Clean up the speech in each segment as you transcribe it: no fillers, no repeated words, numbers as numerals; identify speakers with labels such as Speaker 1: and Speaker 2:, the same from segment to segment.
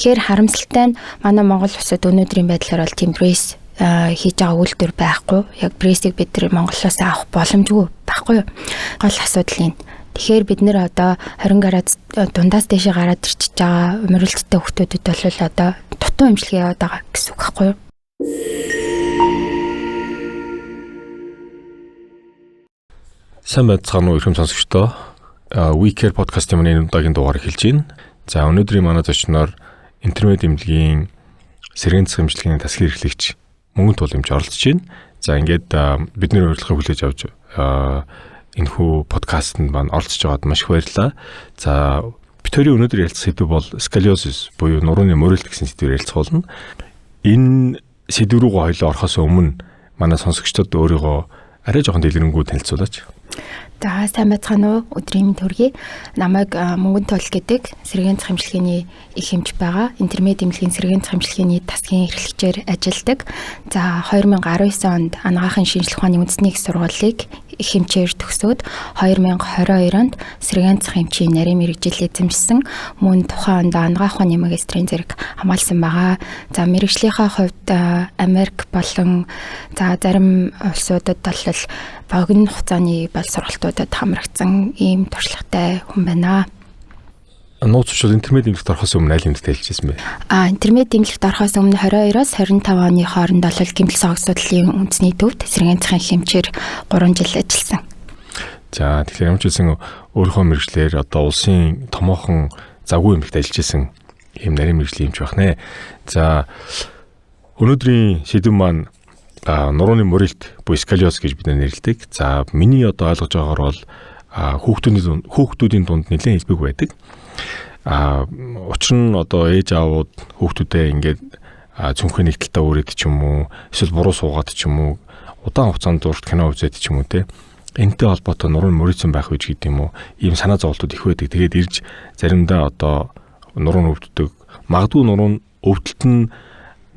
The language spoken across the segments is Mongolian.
Speaker 1: Тэгэхээр харамсалтай нь манай Монгол улсад өнөөдрийн байдлаар бол тийм брэс хийж байгаа үйлдвэр байхгүй. Яг брэсийг бид нар Монголоос авах боломжгүй байхгүй юу? Гол асуудал энэ. Тэгэхээр бид нэр одоо 20 градус дундаас дээшээ гараад ирчихэж байгаа умиралттай хүүхдүүдэд бол одоо дутуу имчилгээ яваад байгаа гэсэн үг байхгүй юу?
Speaker 2: Сайн байцгаана уу ихэм сонсогчдоо. WeCare podcast-ийн манай удаагийн дугаар эхэлж байна. За өнөөдрийн манай зочноор интернет эмнэлгийн сэргээн засгийн эмчилгээний тасгын эрхлэгч Мөнгөн Тулэмж оролцож байна. За ингээд бидний урилгыг хүлээж авч энэхүү подкастт маань оролцож байгаад маш их баярлалаа. За бидний өнөөдөр ярилцах сэдв бол сколиозис буюу нурууны мөрөлт гэсэн сэдвээр ярилцах болно. Энэ сэдв рүү хоёлоо орохоос өмнө манай сонсогчдод өөрийгөө арай жоохон дэлгэрэнгүй танилцуулаач.
Speaker 1: За сайн байцгаана уу? Өдрийн мэнд хүргэе. Намайг Мөнгөн Тул гэдэг сэргээн засгийн эмчилгээний их эмч байгаа. Интермед эмнэлгийн сэргээн засгийн эмчилгээний тасгын эрхлэгчээр ажилладаг. За 2019 онд анагаахын шинжилгээ ухааны үндэсний их сургуулийг их эмчээр төгсөөд 2022 онд сэргээн засгийн эмчийн нарийн мэргэжил эзэмшсэн. Мөн тухайн онд анагаах ухааны магистрийн зэрэг хамгаалсан байгаа. За мэргэжлийнхаа хувьд Америк болон за зарим улсуудад бол богино хугацааны бал сургалтуудад хамрагдсан ийм туршлагатай хүн байна.
Speaker 2: Нууцчууд интермед эмнэлэгт орохоос өмнө аль эмнэлэгт ажиллажсэн бэ?
Speaker 1: Интермед эмнэлэгт орохоос өмнө 22-оос 25 оны хооронд бол гэмтэл согог судлалын үндэсний төвд сэргээн засгийн хэмжээр 3 жил ажилласан.
Speaker 2: За тэгэхээр ямар ч үсэн өөрийнхөө мэргэжлэр одоо улсын томоохон завгүй эмнэлэгт ажиллажсэн ийм нарийн мэргэжлийн эмч байх нэ. За өнөөдрийн сэдэв маань нурууны мөрөлт буюу сколиоз гэж бид нэрлэдэг. За миний одоо ойлгож байгаагаар бол хүүхдүүдийн дунд нэлээд илбэг байдаг. Учир нь одоо ээж аавууд хүүхдүүдээ ингээд цүнхний нэгдэлтэй өрөөд ч юм уу, эсвэл буруу суугаад ч юм уу, удаан хугацаанд дурт кино үзээд ч юм уу те. Энтэй холбоотой нурууны мөрөлцөн байх үеч гэдэг юм уу, ийм санаа зовлтууд их байдаг. Тэгээд ирж заримдаа одоо нурууны өвддөг. Магадгүй нурууны өвдөлт нь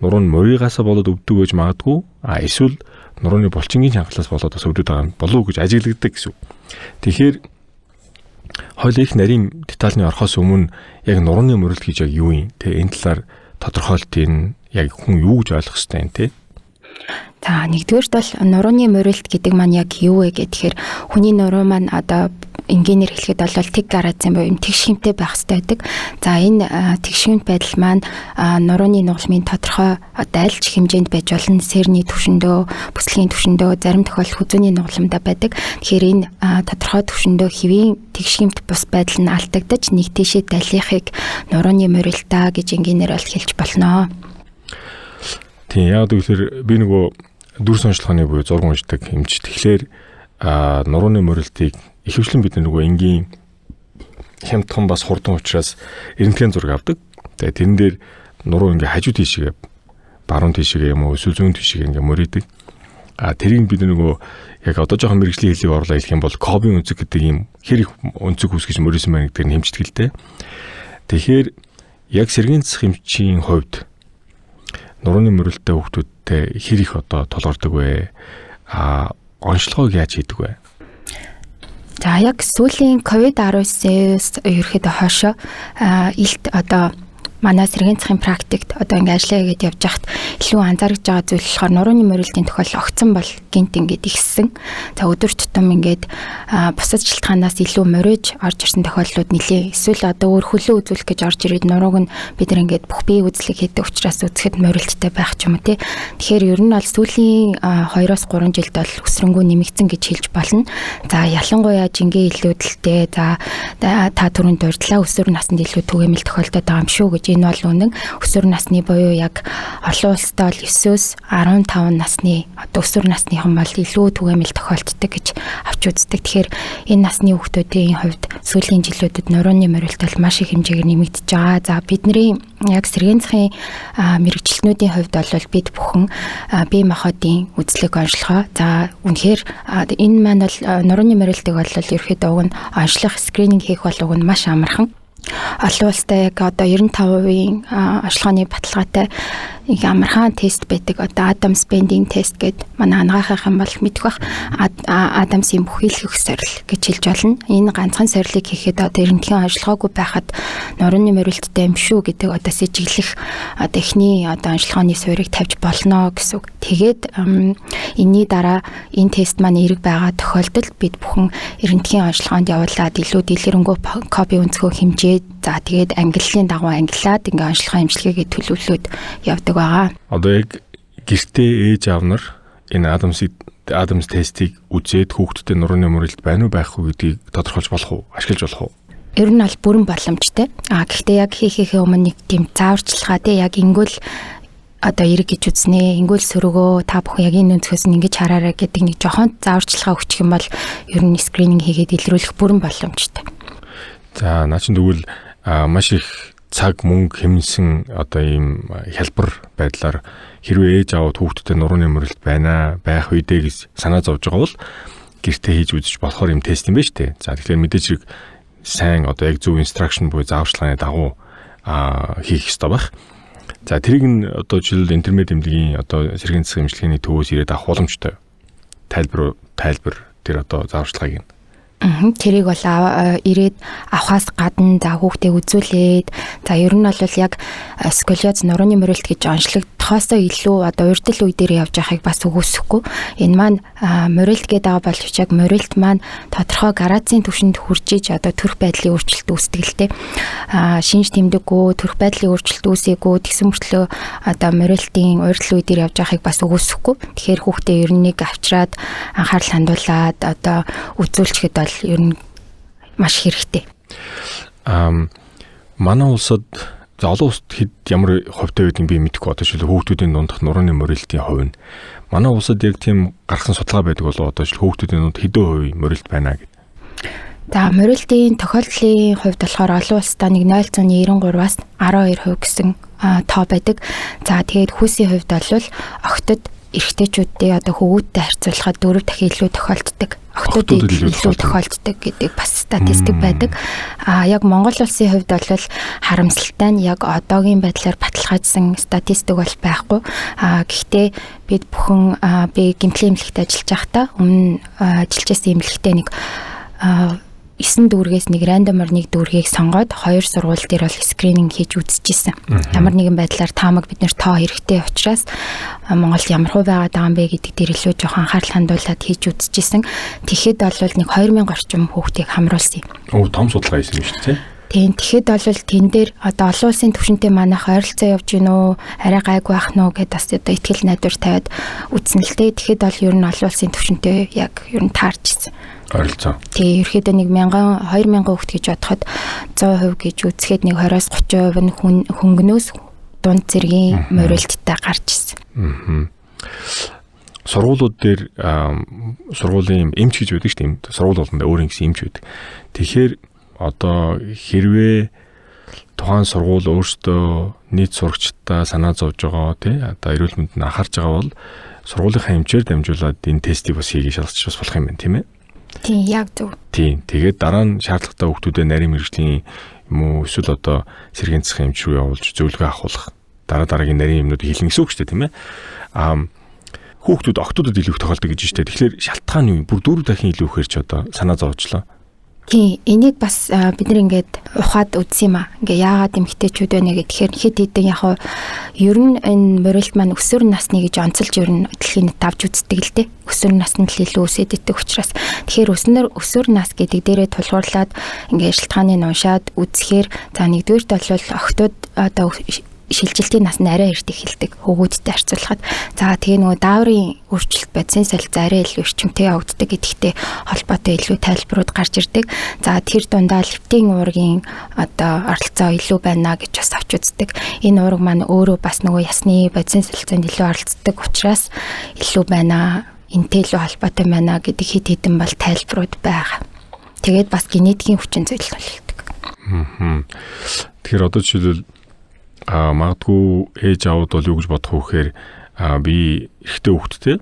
Speaker 2: нурууны мөрийгаасаа болоод өвддөг гэж магадгүй. Эсвэл нурууны булчингийн чангалаас болоод бас өвдөд байгаа болов уу гэж ажиглагддаг гэсэн. Тэгэхээр хоёул их нарийн детальны орохоос өмнө яг нурууны мөрөлт гэж яг юу юм? Тэ энэ талаар тодорхойлтын яг хүн юу гэж ойлгох ёстой юм те?
Speaker 1: За нэгдүгээрт бол нурууны мөрөлт гэдэг маань яг юу вэ гэхээр хүний нуруу маань одоо энгийнээр хэлэхэд бол тэг гараадсан буюу тэгш хэмтэй байх хэрэгтэй байдаг. За энэ тэгш хэмт байдал маань нурууны нугалмын тодорхой одоо аль ч хэмжээнд байж болно. Сэрний түвшиндөө, бүслэгийн түвшиндөө, зарим тохиолдолд хүзүүний нугаламдаа байдаг. Тэгэхээр энэ тодорхой түвшиндөө хэвийн тэгш хэмт бус байдал нь алдагдаж нэг тийшээ далихыг нурууны мөрөлтаа гэж энгийнээр бол хэлж болно.
Speaker 2: Тийм яг гэвэл би нөгөө дүр сонжлохны буюу зураг уншдаг эмч. Тэгэхээр нурууны мөрөлтийг ихэвчлэн бид нөгөө энгийн хямдхан бас хурдан учраас эрентген зураг авдаг. Тэгээ тэрэн дээр нуруу ингээ хажуу тийшээ баруун тийшээ юм уу эсвэл зүүн тийшээ ингээ мөрийдэг. Тэрийг бид нөгөө яг одоо жоохон мэргэжлийн хэлийг орлоо хэлэх юм бол кобын өнцөг гэдэг ийм хэр их өнцөг үүсгэж мөрөөсөн байна гэдэг нь хэмждэг л дээ. Тэгэхээр яг сэргээн засгийн эмчийн хувьд нурууны мөрөлттэй хүүхдүүдтэй хэр их одоо тулгардаг вэ? Онцлогоог яаж хийдэг вэ?
Speaker 1: За яг сүүлийн COVID-19-с ерөөхдөө хойшоо илт одоо манай сэргээн засгийн практикт одоо ингээ ажиллаа гэдээ явж хахад илүү анзаарч байгаа зүйл болохоор нурууны мөрөлтийн тохиол огцон бол гинт ингээд ихссэн. За өдөр тутам ингээд бусад шалтгаанаас илүү мориж орж ирсэн тохиолдлууд нэлээ. Эсвэл одоо өөр хөлөө үзүүлэх гэж орж ирээд нурууг нь бид нар ингээд бүх бие үзлэг хийдэг учраас үзэхэд мөрөлттэй байх ч юм уу тий. Тэгэхээр ер нь бол сүүлийн 2-3 жилд бол өсрөнгөө нэмэгдсэн гэж хэлж болно. За ялангуяа жингээ илүүдэлтэй за та түрүүнд дурдлаа өсвөр наснд илүү түгээмэл тохиолдоод байгаа юм шүү гэж. Энэ бол үнэн өсвөр насны буюу яг олон улстай бол 9-өөс 15 насны одоо өсвөр насныхан бол илүү түгээмэл тохиолддог гэж авч үздэг. Тэгэхээр энэ насны хүүхдүүдийн хувьд сүүлийн жилүүдэд нурууны мөрөлт бол маш их хэмжээгээр нэмэгдэж байгаа. За бидний яг сэргээн засгийн мэргэжилтнүүдийн хувьд бол бид бүхэн бие махбодын үзлэг онцлогоо. За үнэхээр энэ маань бол нурууны мөрөлтийг бол ерөөхдөө уг нь онцлох скрининг хийх бол уг нь маш амархан. Олон улстай яг одоо 95% онцлогооны баталгаатай ямархан тест байдаг. Одоо Adams Bending тест гэдэг манай анагаахын юм бол мэдэх бах Adams-ийн бүхийлэх сорил гэж хэлж болно. Энэ ганцхан сорилыг хийхэд одоо эрентгийн онцлогоогүй байхад нурууны мөрөлттэй юм шүү гэдэг одоо сэжиглэх одоо эхний одоо онцлогооны суурийг тавьж болно гэсэн үг. Тэгээд энэний дараа энэ тест маань эрэг байгаа тохиолдолд бид бүхэн эрентгийн онцлогоонд явуулаад илүү дэлгэрэнгүй копи өнцгөө хэмжээд за тэгээд ангиллын дагуу ангиллаад ингээ онцлогоо хэмжлэгээ төлөвлөлөөд явдаг байгаа.
Speaker 2: Одоо яг гэртээ ээж аав нар энэ Adams тестийг үзээд хүүхдэд нурууны мөрөлт байна уу байхгүй гэдгийг тодорхойлж болох уу? Ашиглаж болох уу?
Speaker 1: Ер нь аль бүрэн боломжтой. Гэхдээ яг хийхээ өмнө нэг тийм зааварчилгаа те яг ингүүл одоо эрэг гэж үзнэ. Ингүүл сөрөгөө та бүхэн яг энэ өнцгөөс нь ингэж хараарай гэдэг нэг жоохон зааварчилгаа өгчих юм бол ер нь скрининг хийгээд илрүүлэх бүрэн боломжтой.
Speaker 2: За наа чин тэгвэл маш их цаг мөнгө хэмнсэн одоо ийм хялбар байдлаар хэрвээ ээж аав хүүхдэд нурууны мөрөлт байх үедээ гэж санаа зовж байгаа бол гэртээ хийж үзэж болохоор юм тест юм байна шүү дээ. За тэгэхээр мэдээж хэрэг сайн одоо яг зөв инстракшн буюу зааварчилгааны дагуу хийх ёстой байх. За тэрийг нь одоо жишээл интернет эмнэлгийн одоо сэргийн засгийн эмчилгээний төвөөс ирээд авах боломжтой. Тайлбар тэр одоо зааварчилгааг нь
Speaker 1: тэрийг бол ирээд авахаас гадна за хүүхдээ үзүүлээд за ер нь бол яг сколиоз нурууны мөрөлт гэж онцлогдохоосоо илүү одоо урьдчил үе дээр явж байгааг бас үгүйсэхгүй. Энэ маань мөрөлт гэдэг байгаа боловч яг мөрөлт маань тодорхой градусын түвшинд хүрж иж одоо төрх байдлын өөрчлөлт үүсдэг л дээ. Шинж тэмдэггүй төрх байдлын өөрчлөлт үүсээгүй тэгсэн мөртлөө одоо мөрөлтийн урьдчил үе дээр явж байгааг бас үгүйсэхгүй. Тэгэхээр хүүхдээ ер нь нэг авчраад анхаарал хандуулад одоо үзүүлчихэд ер нь маш хэрэгтэй.
Speaker 2: Манай улсад олон улсад хэд ямар хувьтай байдгийг би мэдэхгүй. Одоо жишээл хүүхдүүдийн дундх нурууны мөрөлтийн хувь нь манай улсад яг тийм гаргасан судалгаа байдаг болоо одоо жишээл хүүхдүүдийн дунд хэдэн хувь мөрөлт байна гэдэг.
Speaker 1: За мөрөлтийн тохиолдлын хувьд болохоор олон улсдаа нэг 0.93-аас 12% гэсэн тоо байдаг. За тэгээд хүүсийн хувьд бол охидод эрэгтэйчүүдтэй одоо хөвгүүдтэй харьцуулахад 4 дахин илүү тохиолддог. Охтуудад илүү тохиолддог гэдэг бас статистик байдаг. Яг Монгол улсын хувьд бол харамсалтай нь яг одоогийн байдлаар баталгаажсан статистик бол байхгүй. Гэхдээ бид бүхэн би гэмтлийн эмнэлэгт ажиллаж байхдаа өмнө ажиллажсэн эмнэлэгтээ нэг 9 дүүргээс нэг рандомор нэг дүүргийг сонгоод 2 сургууль дээр бол скрининг хийж үзчихсэн. Ямар нэгэн байдлаар таамаг бид нэр тоо хэрэгтэй учраас Монголд ямар хувь байгаад байгаа юм бэ гэдэг дээр илүү жоохон анхаарал хандуулад хийж үзчихсэн. Тэгэхэд бол нэг 2000 орчим хүүхдийг хамруулсан юм.
Speaker 2: Том судалгаа хийсэн юм шүү дээ.
Speaker 1: Тийм тэгэхэд бол тэн дээр одоо олон улсын түвшинтэй манайх ойролцоо явж гин үү арай гайгүй байх нь уу гэдээ бас одоо ихтгэл найдвар тавиад үзсэн л дээ. Тэгэхэд бол ер нь олон улсын түвшинтэй яг ер нь таарч ирсэн.
Speaker 2: Ойролцоо.
Speaker 1: Тийм ерөөхдөө нэг 2000 хүүхд гэж бодоход 100% гэж үзэхэд нэг 20-30% нь хөнгөнөөс дунд зэргийн мөрөлттэй гарч ирсэн.
Speaker 2: Сургуулиуд дээр сургуулийн эмч гэж байдаг шүү дээ. Сургууль болгонд өөр ингэсэн эмч байдаг. Тэгэхээр одоо хэрвээ тухайн сургууль өөртөө нийт сурагчдаа санаа зовж байгаа тий одоо эрүүл мэндэд анхаарч байгаа бол сургуулийнхаа эмчээр дамжуулаад энэ тестийг бас хийгээ шалгаж бас болох юм байна тийм ээ.
Speaker 1: Тийм яг зөв.
Speaker 2: Тийм тэгээд дараа нь шаардлагатай хүүхдүүдэд нарийн мэргэжлийн юм уу эсвэл одоо сэргийн засгийн эмч рүү явуулж зөвлөгөө авахулах дараагийн нарийн юмнуудыг хэлнэ гэсэн үг шүү дээ тийм ээ. Хүүхдүүд октодод илүү их тохиолдог гэж байна шүү дээ. Тэгэхээр шалтгаан юу? Бүр 4 дахин илүү ихээр ч одоо санаа зовжлоо.
Speaker 1: Тийм энийг бас бид нар ингээд ухаад үзсэн юм аа. Ингээ яагаад эмэгтэйчүүд байна гэхээр хэд хэдэн яг ер нь энэ мөрөлт маань өсвөр насны гэж онцолж ер нь дэлхийн нийт авч үздэг л дээ. Өсвөр наснд л илүү өсөд идэх учраас тэгэхээр өсвөр нас гэдэг дээрээ тулгуурлаад ингээ шалтгааныг уншаад үзэхээр за нэгдүгээрт бол охтууд одоо шилжилтийн нас нь арай эрт эхэлдэг хөвгүүдтэй харьцуулахад. За тэгээ нөгөө дааврын өөрчлөлт бодисын солилцоо арай илүү эрчимтэй явагддаг гэдэгтэй холбоотой илүү тайлбарууд гарч ирдэг. За тэр дундаа лептин уургийн одоо оролцоо илүү байна гэж бас авч үздэг. Энэ уурга маань өөрөө бас нөгөө ясны бодисын солилцоонд илүү оролцдог учраас илүү байна. Энтэй илүү холбоотой байна гэдэг хэд хэдэн бол тайлбарууд байгаа. Тэгээд бас генетикийн хүчин зүйлт болдог.
Speaker 2: Тэгэхээр одоо жишээлбэл магадгүй ээж аауд бол юу гэж бодох вэ гэхээр би эрэгтэй хүүхэдтэй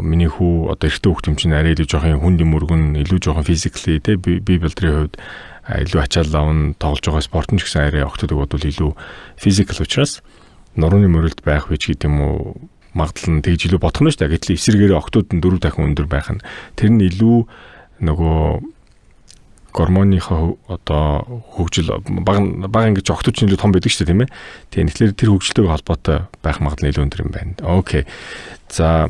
Speaker 2: миний хүү одоо эрэгтэй хүүхэд юм чинь арай илүү жоохон хүнд юм өргөн илүү жоохон физикли те би билдрийн хувьд илүү ачаал авна тоглож байгаа спортын ч гэсэн арай охтод бодвол илүү физикл учраас нурууны мөрөлд байх вэ гэдэг юм уу магадлал нь тэгж илүү бодох нь шүү дээ. Гэтэл эсэргээрээ октод нь 4 дахин өндөр байх нь тэр нь илүү нөгөө гормоныхоо одоо хөгжил бага ингэж октод ч илүү том байдаг шүү дээ тийм ээ. Тэгэхээр тэр хөгжилтэй холбоотой байх магадлал илүү өндөр юм байна. Окей. За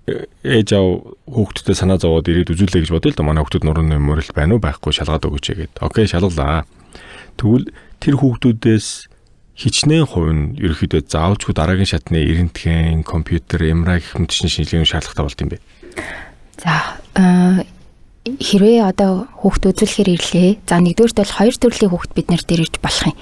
Speaker 2: ээж аав хүүхдүүдэд санаа зовоод ирээд үзүүлээ гэж бодъё л да. Манай хүүхдүүд нурууны мөрөлд байна уу байхгүй шалгаад өгөөч гэгээд. Окей, шалгалаа. Тэгвэл тэр хүүхдүүдээс хичнээн хувь нь ерөөхдөө заавалжгүй дараагийн шатны рентген, компьютер, MRI гэх мэт шинжилгээний шаардлагатай болд юм бэ?
Speaker 1: За хэрвээ одоо хүүхд үзүүлэхээр ирлээ. За нэгдүгээрт бол 2 төрлийн хүүхд бид нар дээр ирж болох юм.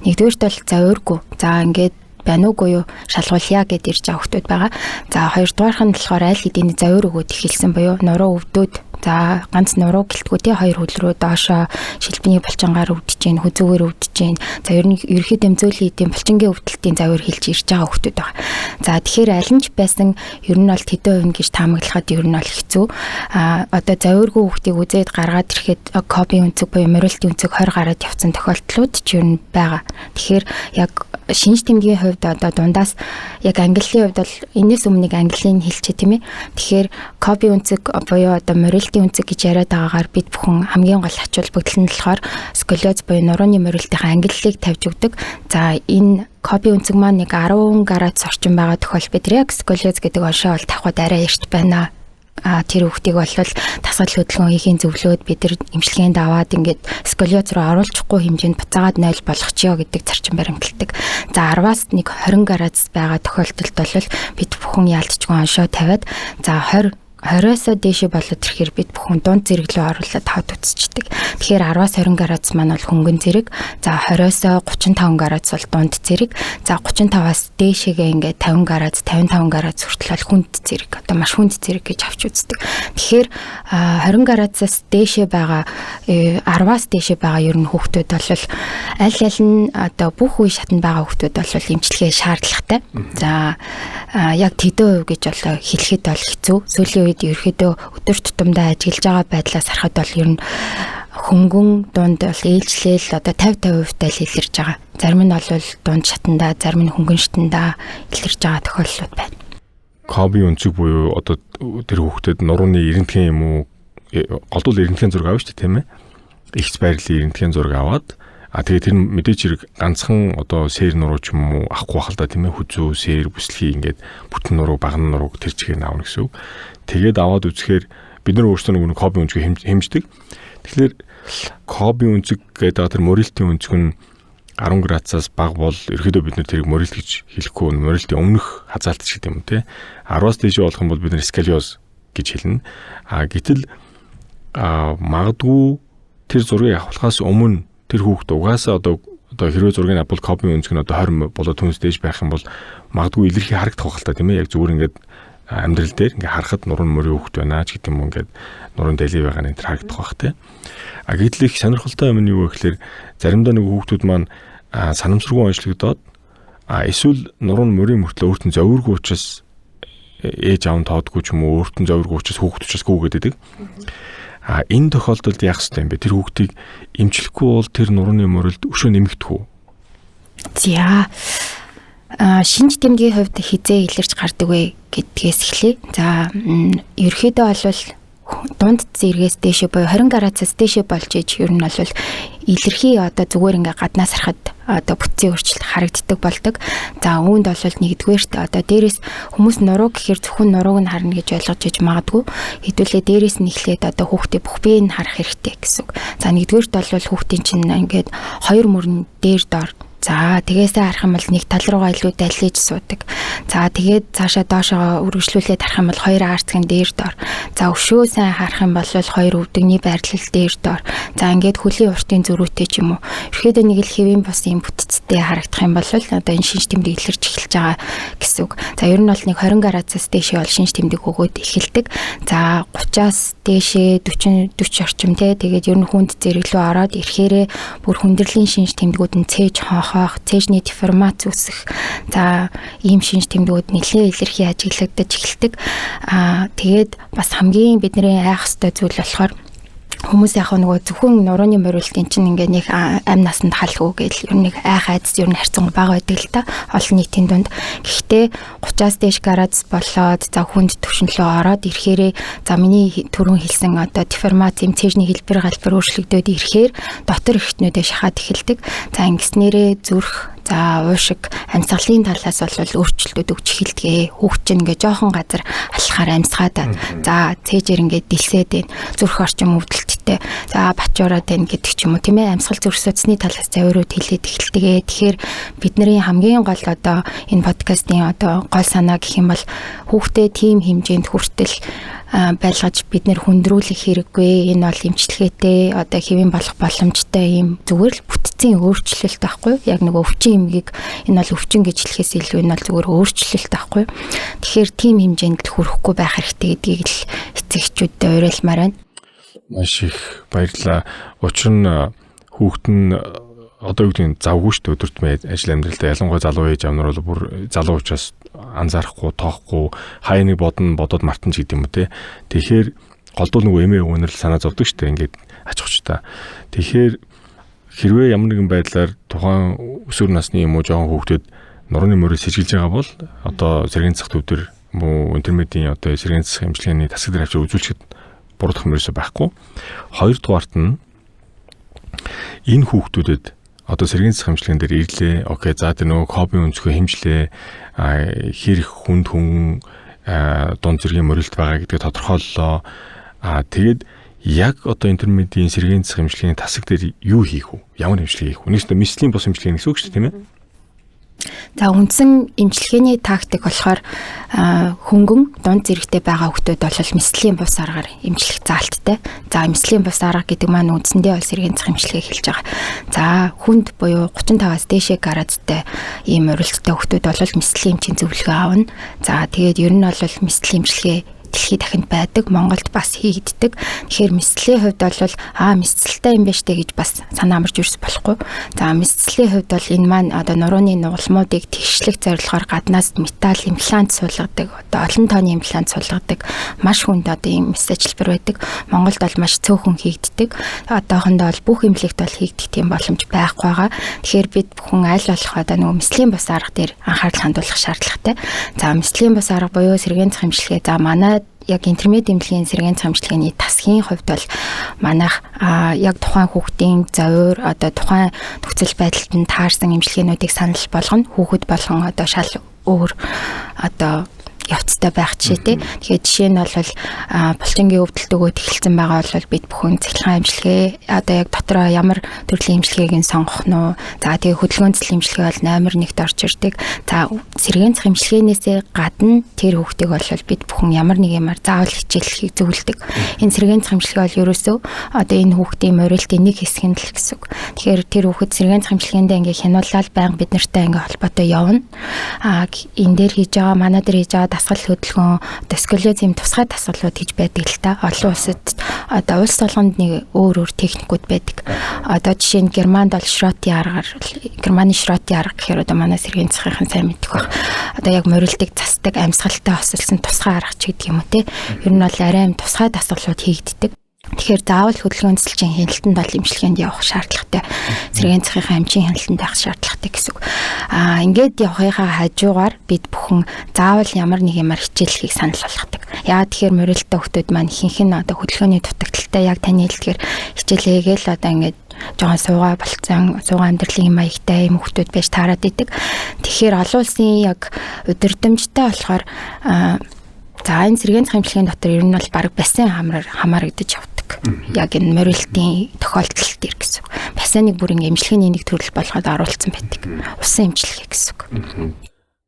Speaker 1: Нэгдүгээрт бол за уургүй. За ингээд байна уугүй юу шалгуулъя гэд ирж байгаа хүүхдүүд байгаа. За хоёрдугаарх нь болохоор аль хэдийн завир өгөөд эхэлсэн буюу нуруу өвдөд. За ганц нуруу гэлтгүү тий 2 хөл рүү доошоо шилбэний булчингаар өвдөж гин хүзүүгээр өвдөж гин. За ер нь ерөнхий дэмзүүлийн эдийн булчингийн өвдөлтийн завир хэлж ирж байгаа хүүхдүүд байгаа. За тэгэхээр аль нь ч байсан ер нь бол тэдэн хувь гэж таамаглахад ер нь бол хэцүү. Одоо завиргүй хүүхдийг үзээд гаргаад ирэхэд коби үнцэг буюу морилтын үнцэг 20 гараад явсан тохиолдлууд ч ер нь байгаа. Тэгэхээр яг шинж тэмдгийн хувьд одоо дундаас яг ангиллын хувьд бол энэс өмнө ангиллын хэлчээ тийм ээ. Тэгэхээр коби үнцэг буюу одоо морилтын үнцэг гэж яриад байгаагаар бид бүхэн хамгийн гол ач холбогдол нь болохоор сколиоз буюу нурууны морилтын ангиллыг тавьж өгдөг. За энэ коби үнцэг маань нэг 10 градус орчим байгаа тохиол бид яг сколиоз гэдэг оншоо бол тавхад арай эрт байна. Тэр хүүхдийг бол тасгал хөдөлгөөний зөвлөөд бид нар эмчилгээнд аваад ингээд сколиоз руу оруулчихгүй хэмжээнд буцаагаад 0 болгочихё гэдэг зарчим баримталдаг. За 10-аас нэг 20 градус байгаа тохиолдолд бол бид бүхэн яалтчгүй оншоо тавиад за 20-оос дээшээ болоод ирэхээр бид бүхэн дунд зэрэг рүү оруулаад хад үзчихдэг. Тэгэхээр 10-аас 20 градус маань бол хөнгөн зэрэг. За 20-оос 35 градус бол дунд зэрэг. За 35-аас дээшээгээ ингээд 50 градус, 55 градус хүртэл бол хүнд зэрэг. Одоо маш хүнд зэрэг гэж авч үздэг. Тэгэхээр 20 градусаас дээшээ байгаа 10-аас дээшээ байгаа ер нь хүүхдүүд бол аль нь одоо бүх үе шатнд байгаа хүүхдүүд бол эмчилгээ шаардлагатай. За яг тэдэн хувь гэж бол хэлэхэд бол хэцүү. Сүүлийн үед ерөөдөө өдөр тутамдаа ажиглаж байгаа байдлаас харахад бол ер нь хөнгөн дунд бол ээлжлэл одоо 50% тал илэрж байгаа. Зарим нь бол дунд шатандаа, зарим нь хөнгөн шатандаа илэрж байгаа тохиолдлууд байна.
Speaker 2: Коби үнцэг буюу одоо тэр хүүхдэд нурууны рентген юм уу голдуул рентген зураг авна шүү дээ тийм ээ. Ихц байрлалын рентген зураг аваад тэгээд тэр мэдээж хэрэг ганцхан одоо сээр нуруу ч юм уу авахгүй байх л да тийм ээ. Хүзүү, сээр, бүслэхий ингээд бүтэн нуруу, баган нурууг тэр чигээр нь авна гэсэн үг. Тэгээд аваад үзэхээр бид нар өөрсдөө нэг коби үнцгийг хэмждэг. Тэгэхээр коби үнцэг гэдэг тэр морилтын үнцэг нь 10 градусаас бага бол ерөөдөө бид нар тэрийг морилт гэж хэлэхгүй морилтын өмнөх хазаалт шиг юм те 10-аас дээш болох юм бол бид нар сколиоз гэж хэлнэ. Гэтэл магадгүй тэр зургийг авахлахаас өмнө тэр хүүхд угаасаа одоо хэрвээ зургийг авбал коби үнцэг нь одоо 20 болоод түнс дээш байх юм бол магадгүй илэрхий харагдах байх л та тийм ээ. Яг зүгээр ингээд амьдрал дээр ингээ харахад нурууны мөрийн хүүхд байна ч гэдэг юм ингээд нурууны дали байгаа нь тэр харагдах байх те. Гэтэл их сонирхолтой юм нь юу вэ гэхээр заримдаа нэг хүүхдүүд маань санамсаргүй онцлогдоод эсвэл нурууны мөрийн мөртлөө өөртөө зовиргүй учраас ээж аав нь тоодгүй ч юм уу өөртөө зовиргүй учраас хүүхд учраас гүгээд байдаг. Энэ тохиолдолд яах ёстой юм бэ? Тэр хүүхдийг эмчлэхгүй бол тэр нурууны мөрөлд өшөө нэмэгдэх үү?
Speaker 1: За шинж тэмдгийн хувьд хизээ илэрч гардаг вэ гэдгээс эхлэе. За ерөөхдөө бол дунд зэрэгээс дээшээ буюу 20 градусаас дээшээ болж иж ер нь бол илэрхий одоо зүгээр ингээ гаднаас харахад одоо бүтцийн өөрчлөлт харагддаг болдог. За үүнд бол нэгдүгээрт одоо дээрээс хүмүүс нуруу гэхээр зөвхөн нурууг нь харна гэж ойлгож иж магадгүй. Хэдүүлээ дээрээс нь эхлээд одоо хүүхдээ бүх биеийг нь харах хэрэгтэй гэсэн үг. За нэгдүгээрт бол хүүхдийн чинь ингээд 2 мөрөн дээр доор. За тэгээсээ харах юм бол нэг тал руугаа илүү дайлж суудаг. За тэгээд цаашаа доошоо үргэлжлүүлээд харах юм бол 2 арцгийн дээр доор. За өшөө сайн харах юм бол 2 өвдөгний байрлал дээр доор. За ингээд хөлийн уртын зөрүүтэй ч юм уу. Ерхийдээ нэг л хэвийн бус юм бүтцтэй харагдах юм бол одоо энэ шинж тэмдэг илэрч эхэлж байгаа гэсэн үг. За ер нь бол нэг 20 градусаас дээшээ бол шинж тэмдэг өгөөд эхэлдэг. За 30-аас дээшээ 40 орчим те. Тэгээд ер нь хүнд зэрэглүү ороод ирэхээрээ бүр хүндрлийн шинж тэмдгүүд нь цээж цээжний деформац үүсэх. За ийм шинж тэмдгүүд нэлээд илэрхий ажиглагдаж эхэлдэг. Тэгээд бас хамгийн бидний айх ёстой зүйл болохоор хүмүүс яг нөгөө зөвхөн нурууны мориултын чинь ингээ нэг амь насанд халгүй гэл ер нь нэг айх айдас ер нь харьцангуй бага байдаг л та олон нийтийн дунд. Гэхдээ 30-аас дээш градус болоод за хүнд төвшинлөө ороод ирэхээрээ за миний түрүүн хэлсэн одоо деформац эмцээжний хэлбэр галбар өөрчлөгдөд ирэхээр дотор эрхтнүүдээ шахаад эхэлдэг. За ингэснээрээ зүрх за уушиг амьсгалын талаас бол өөрчлөлтүүд өгч эхэлдэг. Хүүхд чинь ингээ жоохон газар алхахаар амьсгаад за цээжээр ингээ дэлсээд байна. Зүрх орчим өвдөлттэй. За бачуураад байна гэдэг ч юм уу тийм ээ амьсгал зүрх судасны талаас завирууд хэлээд эхэлдэг. Тэгэхээр бидний хамгийн гол одоо энэ подкастын одоо гол санаа гэх юм бол хүүхдэд тийм хэмжээнд хүртэл байлгаж бид нэр хүндрүүлэх хэрэггүй. Энэ бол эмчилгээтэй одоо хэвэн болох боломжтой юм зүгээр л бүтцийн өөрчлөлт байхгүй. Яг нэг өвчин эмгийг энэ бол өвчин гэж хэлэхээс илүү энэ бол зүгээр өөрчлөлт байхгүй. Тэгэхээр тийм хэмжээнд л хүрэхгүй байх хэрэгтэй гэдгийг л эцэгчүүдэд уриалмаар байна.
Speaker 2: Маш их баярлалаа. Учир нь хүүхэд нь одоо юу гэдэг нь завгүй шүү дээ өдөртмөө ажил амьдралдаа ялангуяа залуу ээж аав нар бол бүр залуу учраас анзаарахгүй тоохгүй хаяа нэг бодоод мартан ч гэдэг юм уу те. Тэгэхээр голдуу нөгөө эмээ өвнөр санаа зовдөг шүү дээ ингээд ач холбогчтой. Тэгэхээр хэрвээ ямар нэгэн байдлаар тухайн өсвөр насны юм уу жоохон хүүхдэд нурууны мөрөөр сэжиглэж байгаа бол одоо сэргийн цах төвдөр мөн интермедийн одоо сэргийн цах эмчилгээний тасаг дээр авчир үзүүлчихэд буруудах юм ерөөсөй байхгүй. Хоёрдугаарт нь энэ хүүхдүүдэд одоо сэргийн засах хэмжлэгэн дээр ирлээ. Окей, за тэр нөгөө хобби өнцгөө хэмжлээ. Хэр их хүнд хүн дунд зэргийн мөрөлт байгаа гэдгээ тодорхойллоо. Тэгээд яг одоо интермедийн сэргийн засах хэмжлэгийн тасаг дээр юу хийх вэ? Ямар хэмжлэг хийх вэ? Нэгсдээ мислийн бус хэмжлэг гэсэн үг шүү дээ, тийм ээ?
Speaker 1: За үндсэн эмчилгээний тактик болохоор хөнгөн дунд зэрэгтэй байгаа хүүхдүүд бол мислийн бус аргаар эмчлэх заалттай. За мислийн бус арга гэдэг маань үндсэндээ бол сэргийн засах эмчилгээ хэлж байгаа. За хүнд буюу 35-аас дээшээ градустай ийм урилттай хүүхдүүд бол мислийн эмчийн зөвлөгөө аавна. За тэгээд ер нь бол мислийн эмчилгээ дэлхийд дахинд байдаг, Монголд бас хийгддэг. Тэгэхээр мисцлийн хувьд бол мисцэлтэй юм байна штэ гэж бас санаа амарч юус болохгүй. За мисцлийн хувьд бол энэ маань одоо нурууны нугалмуудыг тэгшлэх зорилгоор гаднаас металл имплант суулгадаг, одоо олон тооны имплант суулгадаг маш хүнд одоо ийм мис ажилбар байдаг. Монголд бол маш цөөхөн хийгддэг. Одоохондоо бол бүх эмнэлэгт бол хийгдэх тийм боломж байхгүй байгаа. Тэгэхээр бид бүхэн аль болох одоо нөгөө мислийн бус арга дээр анхаарал хандуулах шаардлагатай. За мислийн бус арга буюу сэргийн засах эмчилгээ за манай яг интермед эмнэлгийн сэргийн засах эмчилгээний тасгийн хувьд бол манайх яг тухайн хүүхдийн завир одоо тухайн нөхцөл байдалд нь таарсан эмчилгээнүүдийг санал болгоно. Хүүхэд болгон одоо шал өөр одоо явцтай байх жишээ тий. Тэгэхээр жишээ нь бол булчингийн өвдөлт өгөөд эхэлсэн байгаа бол бид бүхэн цахилгаан эмчилгээ одоо яг дотроо ямар төрлийн эмчилгээг нь сонгох нь уу. За тэгээ хөдөлгөөнцөл эмчилгээ бол номер 1-т орж ирдэг. За сэргийн засах эмчилгээнээсээ гадна тэр хүүхдийг бол бид бүхэн ямар нэг юмар заавал хичээллэхийг зөвлөдөг. Энэ сэргийн засах эмчилгээ бол ерөөсөө одоо энэ хүүхдийн морилтын нэг хэсэг нь л гэсэн үг. Тэгэхээр тэр хүүхэд сэргийн засах эмчилгээндээ ингээ хянуулаад байнга бид нартай ингээ холбоотой явна. Энэ дээр хийж байгаа манай дээр хийж байгаа дасгал хөдөлгөөн, сколиозим тусгай дасгалууд хийж байдаг л та. Олон улсад одоо улс болгонд нэг өөр техникүүд байдаг. Одоо жишээ нь Германд бол Шротийн аргаар, Германы Шротийн арга гэхээр одоо манай сэргийн засахын сайн мэддэг баг. Одоо яг морилтыг засдаг, амьсгалтай хосолсон тусгай арга ч гэдэг юм уу те. Ер нь бол арай тусгай дасгалууд хийгддэг. Тэгэхээр заавал хөдөлгөөнцөлжийн хяналтанд бол эмчилгээнд явах шаардлагатай. Сэргийн засахын эмчийн хяналтанд байх шаардлагатай гэсэн үг. Ингээд явахынхаа хажуугаар бид бүхэн заавал ямар нэг юмар хичээллэхийг санал болгодог. Яагаад тэгэхээр морилттай хүмүүс маань ихэнх нь одоо хөдөлгөөний дутагдaltaй яг таны хэлдгээр хичээлээгээл одоо ингээд жоохон суугаа болцсон, суугаа амьдралын маягтай юм хүмүүс байж таарад идэг. Тэгэхээр олон улсын яг удирдамжтай болохоор за энэ сэргийн засах эмчилгээний дотор ер нь бол баг бассейн хамаарагдаж явдаг. Яг энэ морилтын тохиолдолд дэр гэсэн. Бассейныг бүр ингэ эмчилгээний нэг төрөл болгоод оруулсан байдаг. Усан эмчилгээ гэсэн.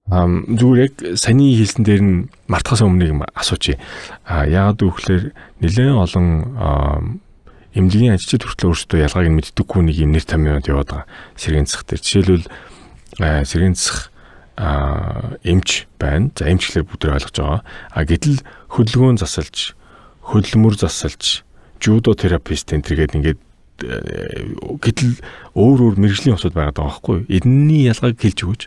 Speaker 2: Зүгээр яг саяны хэлсэн дээр нь мартахаас өмнө юм асуучих. Яагаад гэвэл нэлээд олон эмнэлгийн ажилчид хүртэл өөрсдөө ялгааг нь мэддэггүй нэг юм нэр томьёод яваад байгаа. Сэргийн засах дээр жишээлбэл сэргийн засах эмч байна. За эмчлэр бүгдээ ойлгож байгаа. Гэтэл хөдөлгөөн засалж, хөдөлмөр засалж, жудо терапист энтергээд ингээд гэтэл өөр мэргэжлийн усуд байгаа байхгүй юу? Эдний ялгааг хэлж өгөөч.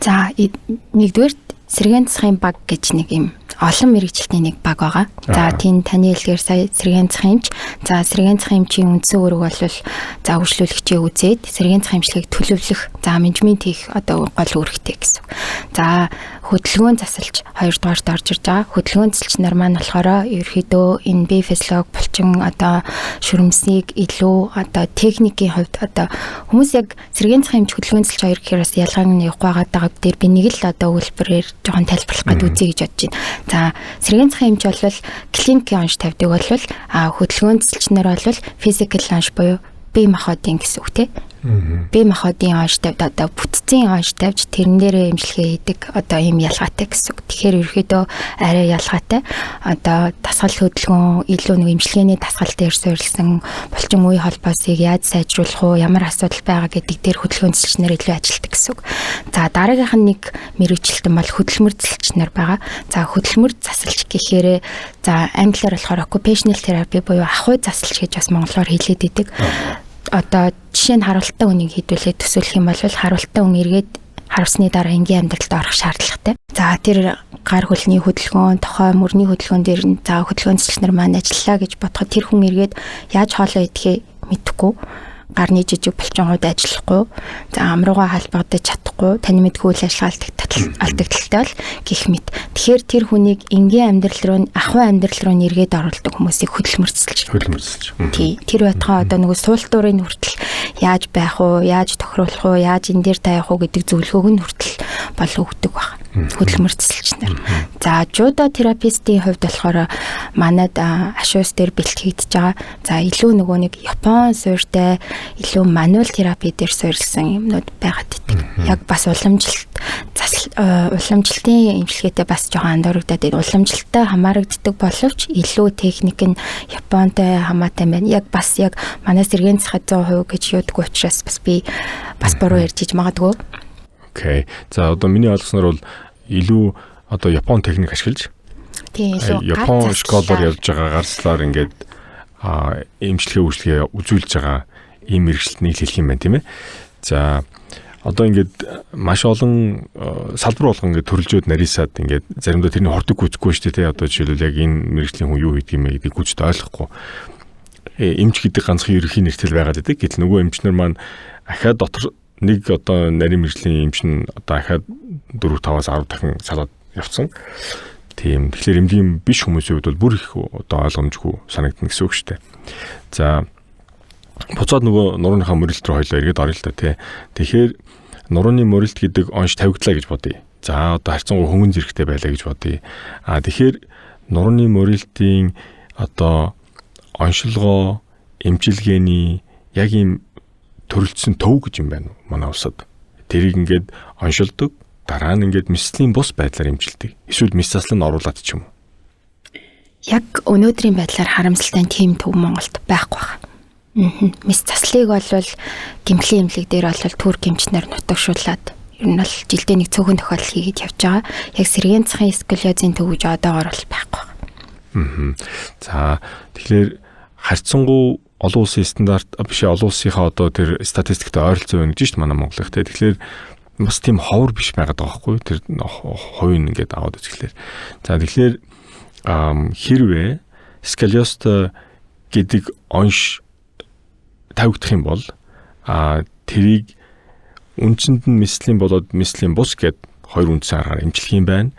Speaker 1: За нэгдүгээр сэргээн засахын баг гэж нэг юм олон мэрэгчлэлтийн нэг баг байгаа. За тийм таны хэлгээр сая сэргээн засах эмч. За сэргээн засах эмчийн үндсэн үүрэг бол за үргэлжлүүлэгчийг үзээд сэргээн засах эмчилгээг төлөвлөх, за менежмент хийх одоо гол үүрэгтэй гэсэн. За хөдөлгөөн засалж 2 дугаарт орж ирж байгаа. Хөдөлгөөн засалч нар маань болохоор ерөөхдөө энэ бие физиолог булчин одоо шүрмсийг илүү одоо техникийн хувьд одоо хүмүүс яг сэргээн засах эмч хөдөлгөөн засалч хоёр гэхээр бас ялгааг нь явах байгаа дээр би нэг л одоо үйлбэрээр жоохон тайлбарлах гэдэг үзье гэж бодож байна. За сэргээн засах эмч бол клиникийн онш тавьдаг бол хөдөлгөөн засалч нар бол физикал онш буюу бие махбодын гэсэн үг тийм. Бие махбодын онш тавьд одоо бүтцийн онш тавьж тэрэн дээрээ эмчилгээ хийдэг одоо ийм ялгаатай гэсэн үг. Тэгэхээр ерөөхдөө арай ялгаатай. Одоо дасгал хөдөлгөөн илүү нэг эмчилгээний дасгал дээр суурилсан булчин үе холбоосыг яаж сайжруулах уу, ямар асуудал байгаа гэдэг дээр хөдөлгөөн засалч нар илүү ажилладаг гэсэн үг. За дараагийнх нь нэг мэрэгчлэлтэн бол хөдөлмөр засалч нар байгаа. За хөдөлмөр засалч гэхээр за англиар болохоор occupational therapy буюу ахуй засалч гэж бас монголоор хэлээд идэг. Одоо жишээ нь харуултаа үнийг хийдүүлээд төсөөлөх юм бол харуултаа өн эргээд харуулсны дараа энгийн амьдралд орох шаардлагатай. За тэр гар хөлний хөдөлгөөн, тохой мөрний хөдөлгөөн дээр нь за хөдөлгөөн засалч нар маань ажиллаа гэж бодоход тэр хүн эргээд яаж хоолоо идэхээ мэдэхгүй, гарны жижиг булчингууд ажиллахгүй, за амруугаа халбагдаж чадахгүй, таны мэдгүй үйл ажиллагаа алдагдaltaй бол гэх мэт. Тэгэхээр тэр хүнийг энгийн амьдрал руу, ахуй амьдрал руу нэргээд оруулдаг хүмүүсийг хөдөлмөр засалч. Тий. Тэр байтугай одоо нөгөө суултуурын хүртэл яаж байх уу, яаж тохируулах уу, яаж энэ дээр таях уу гэдэг зөвлөгөөг нь хүртэл бол өгдөг баг. Хөдөлмөр засалч нар. За жудо терапистийн хувьд болохоор манад ашуус дээр бэлтгэгдэж байгаа. За илүү нөгөө нэг Япон суурьтай илүү мануал терапи дээр суурилсан юмнууд байгаад идэг. Яг бас уламжлалтын эмчилгээтэй бас жоохон андуурагдаад идэг. Уламжлалттай хамаарагддаг боловч илүү техник нь Японтай хамаатай байна. Яг бас яг манай сэргээн засахад 100% гэж юудаг учраас бас би бас буруу ярьж иж магадгүй.
Speaker 2: Окей. За одоо миний ойлгосноор бол илүү одоо Япон техник ашиглаж Япон школоор явж байгаа гарслаар ингээд эмчилгээ үзүүлж байгаа ийм мэрэгчлэлтний хэлэх юм байна тийм ээ. За одоо ингээд маш олон салбар болгон ингээд төрөлжөөд нарийсаад ингээд заримдаа тэрний хордог гүйцэхгүй шүү дээ. Одоо жишээлбэл яг энэ мэрэгжлийн хүн юу хийдэг юм бэ гэдгийг гүйцэд ойлгохгүй. Эмч гэдэг ганцхан ерөнхий нэртэл байгаад байдаг. Гэтэл нөгөө эмчнэр маань ахаад дотор нэг одоо нарийн мэрэгжлийн эмч нь одоо ахаад 4-5-аас 10 дахин салаад явцсан. Тийм. Тэгэхээр эмнэлгийн биш хүмүүсийн хувьд бол бүр их одоо ойлгомжгүй санагдана гэсэн үг шүү дээ. За буцаад нөгөө нурууныхаа мөрөлт рүү хоёлоо эргээд орё л та тий. Тэгэхээр нурууны мөрөлт гэдэг онш тавигдлаа гэж бодъё. За одоо харьцангуй хөнгөн зэрэгтэй байлаа гэж бодъё. Тэгэхээр нурууны мөрөлтийн одоо оншилгоо эмчилгээний яг ийм төрөлцсөн төв гэж юм байна манай улсад. Тэрийг ингээд оншилдог, дараа нь ингээд мэслийн бус байдлаар эмчилдэг. Эсвэл мэс заслан оруулаад ч юм уу.
Speaker 1: Яг өнөөдрийн байдлаар харамсалтай тийм төв Монголд байхгүй байна. Мэс заслыг бол гэмтлийн эмнэлэг дээр бол түр гэмчнэр нутагшуулаад ер нь бол жилдээ нэг цөөхөн тохиолдол хийгээд явж байгаа. Яг сэргээн засахын сколиозын төв гэж одоогоор бол байхгүй байна.
Speaker 2: За тэгэхээр харьцангуй олон улсын стандарт биш олон улсынхаа одоо тэр статистиктэй ойролцоо байна гэж шүү дээ манай Монголын те. Тэгэхээр бас тийм ховор биш байгаад байгаа байхгүй тэр хувийн ингээд аваад үзэхлээр. За тэгэхээр хэрвээ сколиоз гэдэг онш тавигдах юм бол тэрийг үндсэнд нь мэслийн болоод мэслийн бус гэд хоёр үндсэн аргаар эмчлэх юм байна.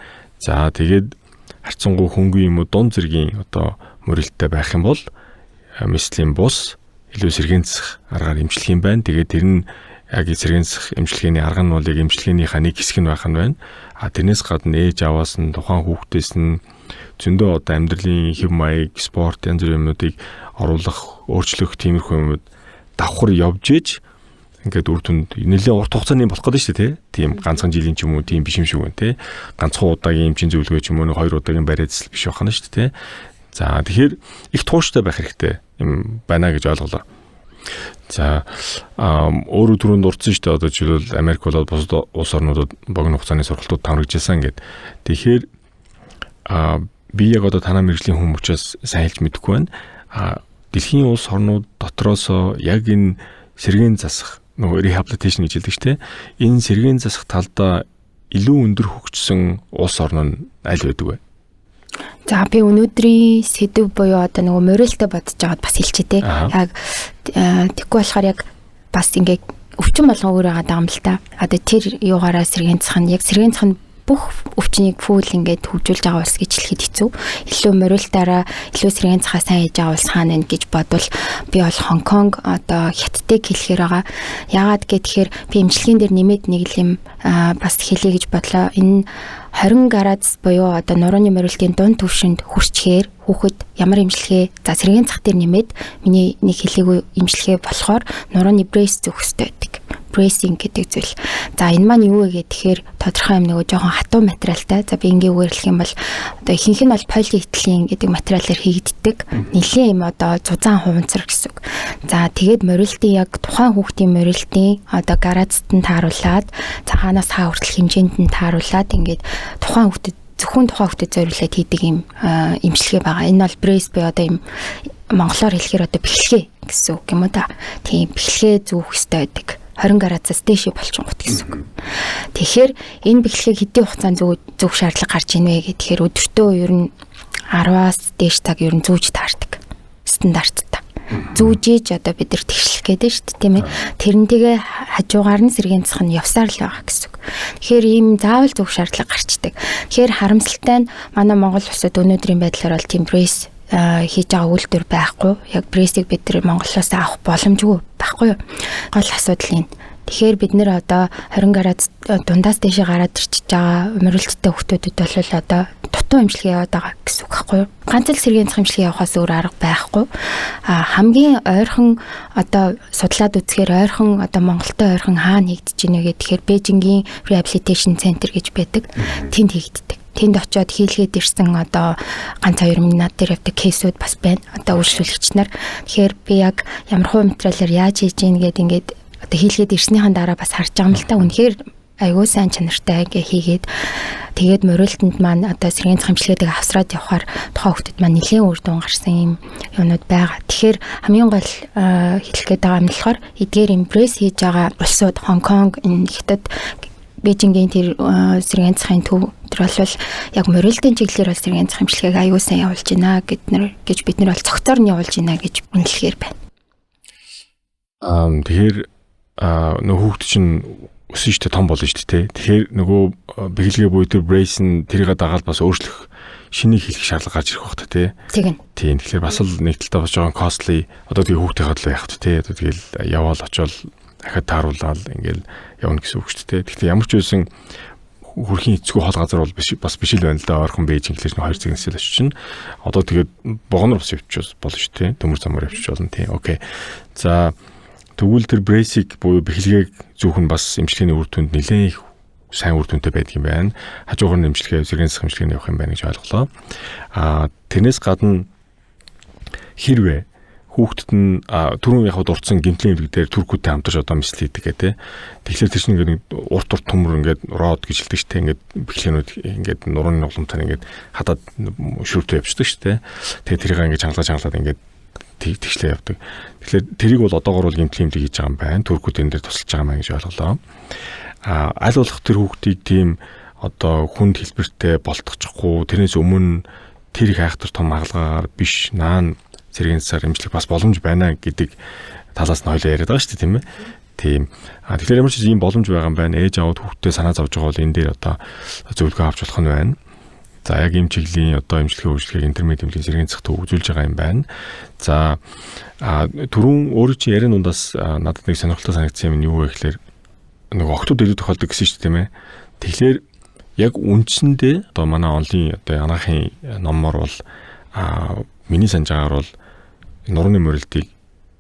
Speaker 2: За тэгээд харьцангуй хөнгөн юм уу дунд зэргийн одоо мөрөлттэй байх юм бол мэслийн бус илүү сэргээн засах аргаар эмчлэх юм байна. Тэгээд тэр нь яг сэргээн засах эмчилгээний арга нь бол яг эмчилгээнийхаа нэг хэсэг нь байх нь байна. Тэрнээс гадна ээж аваас нь тухайн хүүхдээс нь зөндөө одоо амьдралын хэв маяг, спорт янз бүрийн юмнуудыг оруулах, өөрчлөх тиймэрхүү юмуд давхар явж иж ингээд үр дүнд нэлээд урт хугацааны болох гэдэг шүү дээ тийм ганцхан жилийн ч юм уу тийм биш юм шиг байна те. Ганцхан удаагийн эмчийн зөвлөгөө ч юм уу 2 удаагийн бариадсал биш байна шүү дээ те. За тэгэхээр их тууштай байх хэрэгтэй юм байна гэж ойлголоо. За өөрөө түрүүнд дурдсан шүү дээ одоо жишээлбэл Америк болоод бусад улс орнуудад богино хугацааны сургалтууд таврагдчихсан гэдэг. Тэгэхээр би яг одоо танаа мэргэжлийн хүн учраас сайн хэлж мэдэхгүй байна. Дэлхийн улс орнууд дотроос яг энэ сэргээн засах нөгөө rehabilitation гэж хэлдэг шүү дээ. Энэ сэргээн засах талдаа илүү өндөр хөгжсөн улс орн нь аль байдаг вэ?
Speaker 1: За би өнөөдрийн сэдв буюу одоо нөгөө морилтэй бодож байгаад бас хэлчихэ те. Яг тэггүй болохоор яг бас ингээд өвчин болгон өөр байгаа юм л та. Одоо тэр юугаараа сэргийн цах нь яг сэргийн цах нь бүх өвчнийг фул ингээд хөгжүүлж байгаа улс гэж хэлэхэд хэцүү. Илүү морилтаараа илүү сэргийн цахаа сайн хийж байгаа улс хаана вэ гэж бодвол би бол Хонконг одоо хятадыг хэлэхээр байгаа. Яагаад гэхээр би эмчилгээний дээр нэмээд нэг юм бас хэлье гэж бодлоо. Энэ 20 градус буюу одоо нурууны морилтын дунд түвшинд хүрчхээр хүүхэд ямар эмчилгээ за сэргийн цах дээр нэмээд миний нэг хэлээгүй эмчилгээ болохоор нурууны брейс зөөх хэрэгтэй байдаг. Bracing гэдэг зүйл. За энэ маань юу вэ гэхээр тодорхой юм нөгөө жоохон хатуу материалтай. За би ингээ үгээрэлэх юм бол одоо ихэнх нь бол полиэтилен гэдэг материалаар хийгддэг. Нилийн юм одоо зузаан хуванцар гэсэн үг. За тэгээд морилтын яг тухайн хүүхдийн морилтын одоо градуст нь тааруулаад за хаанаас хаа хүртэл хэмжээнд нь тааруулаад ингээд тухайн хүүхдэд зөвхөн тухайн хүүхдэд зориулаад хийдэг юм эмчилгээ байгаа. Энэ бол brace буюу одоо юм монголоор хэлэхээр одоо бэхлэгээ гэсэн үг юм уу та. Тийм бэхлэгээ зүүх хэрэгтэй байдаг. 20 градусаас дээш болчихгоот гэсэн үг. Тэгэхээр энэ бэхлэгийг хэдийн хугацаанд зүүх шаардлага гарч ийн вэ гэхээр өдөртөө ер нь 10-аас дээш цаг ер нь зүүж таардаг. Стандарттай. Зүүжээж одоо бид нар тэгшлэх гэдэг шүү дээ тийм ээ. Тэрнтэйгээ хажуугаар нь сэргийн цах нь явсаар л байгаа гэсэн үг. Тэгэхээр ийм заавал зүүх шаардлага гарчдаг. Тэгэхээр харамсалтай нь манай Монгол улсад өнөөдрийн байдлаар бол тийм brace хийж байгаа үйлдвэр байхгүй. Яг брейсийг бид нар Монголоос авах боломжгүй байхгүй юу? Гол асуудал энэ. Тэгэхээр бид нэр одоо 20 градус дундаас дэше гараад ирчихэж байгаа морилттай хүүхдүүдэд бол одоо дутуу эмчилгээ яваад байгаа гэсэн үг байхгүй юу? Ганц л сэргийн цах эмчилгээ явахаас өөр арга байхгүй. Хамгийн ойрхон одоо судлаад үзэхээр ойрхон одоо Монголтой ойрхон хаана хийгдэж байна гэхээр Бээжингийн Rehabilitation Center гэж байдаг. Тэнд хийгддэг. Тэнд очиод хийлгээд ирсэн одоо ганц 2 минут дээр явдаг кейсүүд бас байна. Одоо үйлчлүүлэгч нар. Тэгэхээр би яг ямар хувь материалаар яаж хийж ийн гэдэг ингээд одоо хийлгээд ирснийхэн дараа бас харж байгаа юм л та. Үнэхээр айгүй сайн чанартай ингээ хийгээд тэгээд морилтонд маань одоо сэргийн цах эмчилгээдэг авсраад явахаар тухайн хүүхдэд маань нэлээд үр дүн гарсан юм юмнууд байгаа. Тэгэхээр хамгийн гол хэлэх гээд байгаа юм болохоор эдгээр эмбрэс хийж байгаа улсууд Хонконг, Хятад, Бээжингийн тэр сэргийн цахын төв тэр бол яг морилтын чиглэлээр бол сэргийн цах эмчилгээг аюул сайн явуулж байна гэж бид нар бол цогцоор нь явуулж байна гэж үнэлэхээр байна.
Speaker 2: Тэгэхээр нөгөө хүүхд чинь өсөн штэ том болно штэ тий. Тэгэхээр нөгөө бэхлэгээ буюу тэр brace нь тэрийг дагаад бас өөрчлөх шинийг хийх шаардлага гарч ирэх багт тий. Тийм. Тэгэхээр бас л нэг талдаа бас жоохон costly одоо тэгээ хүүхдийн хадлаа явах тий. Одоо тэгэл яваал очивол дахиад тааруулаад ингээл явна гэсэн үг шүү дээ. Гэхдээ ямар ч байсан хөрхийн эцгүй хол газар бол бас биш л байна л да. Ойрхон Бээжин гэлж 2 зэгнэсэл очиж чинь. Одоо тэгээд богонор бас явчих болно шүү дээ. Төмөр замаар явчих болно тий. Окей. За тэгвэл тэр брейсик буюу бэхлэгийг зүүх нь бас эмчилгээний үр дүнд нэлээд сайн үр дүнтэй байдаг юм байна. Хажуугаар нь эмчилгээ, сэргийн цах эмчилгээний явах юм байна гэж ойлголоо. Тэрнээс гадна хэрвээ хүүхдэд нь түрүүн яг дурдсан гэмтлийн эвлэг дээр түркүүтэй хамтарч одоо мисл хийдэг гэдэг. Тэгэхээр тэр чинь ингээд урт төмөр ингээд род гэж хэлдэг шүү дээ. Ингээд бэхлэнүүд ингээд нурууны нулимтаар ингээд хадаад шүртөө явчихдаг шүү дээ. Тэгээ тэрийг ингээд чангалаад ингээд тэгшлээ явдаг. Тэгэхээр тэрийг бол одоогор бол гэмтлийн эвлэг хийж байгаа юм байна. Түркүүд энэ дээр тусалж байгаа юм гэж ойлголоо. Аль болох тэр хүүхдийг тийм одоо хүнд хэлбэртэй болтгочихгүй, тэрнээс өмнө тэр их айхтар том хаалгаар биш наан сэргийн цаар эмчлэх бас боломж байна гэдэг талаас нь хоёлаа яриад байгаа шүү дээ тийм ээ. Тийм. Тэгэхээр ямар ч ийм боломж байгаа юм байна. Ээж аавд хүүхдтэй санаа зовж байгаа бол энэ дээр одоо зөвлөгөө авч болох нь байна. За яг ийм чиглэлийн одоо эмчилгээ үйлчлэгийг интернет эмнэлгийн сэргийн цах төв үзүүлж байгаа юм байна. За түрүүн өөрөө чи яриан дундаас надад нэг сонирхолтой санагдсан юм нь юу вэ гэхээр нөгөө октод илүү тохиолдог гэсэн шүү дээ тийм ээ. Тэгэхээр яг үндсэндээ одоо манай онлын одоо анаахын номоор бол миний санаж байгаагаар бол нурууны морилтыг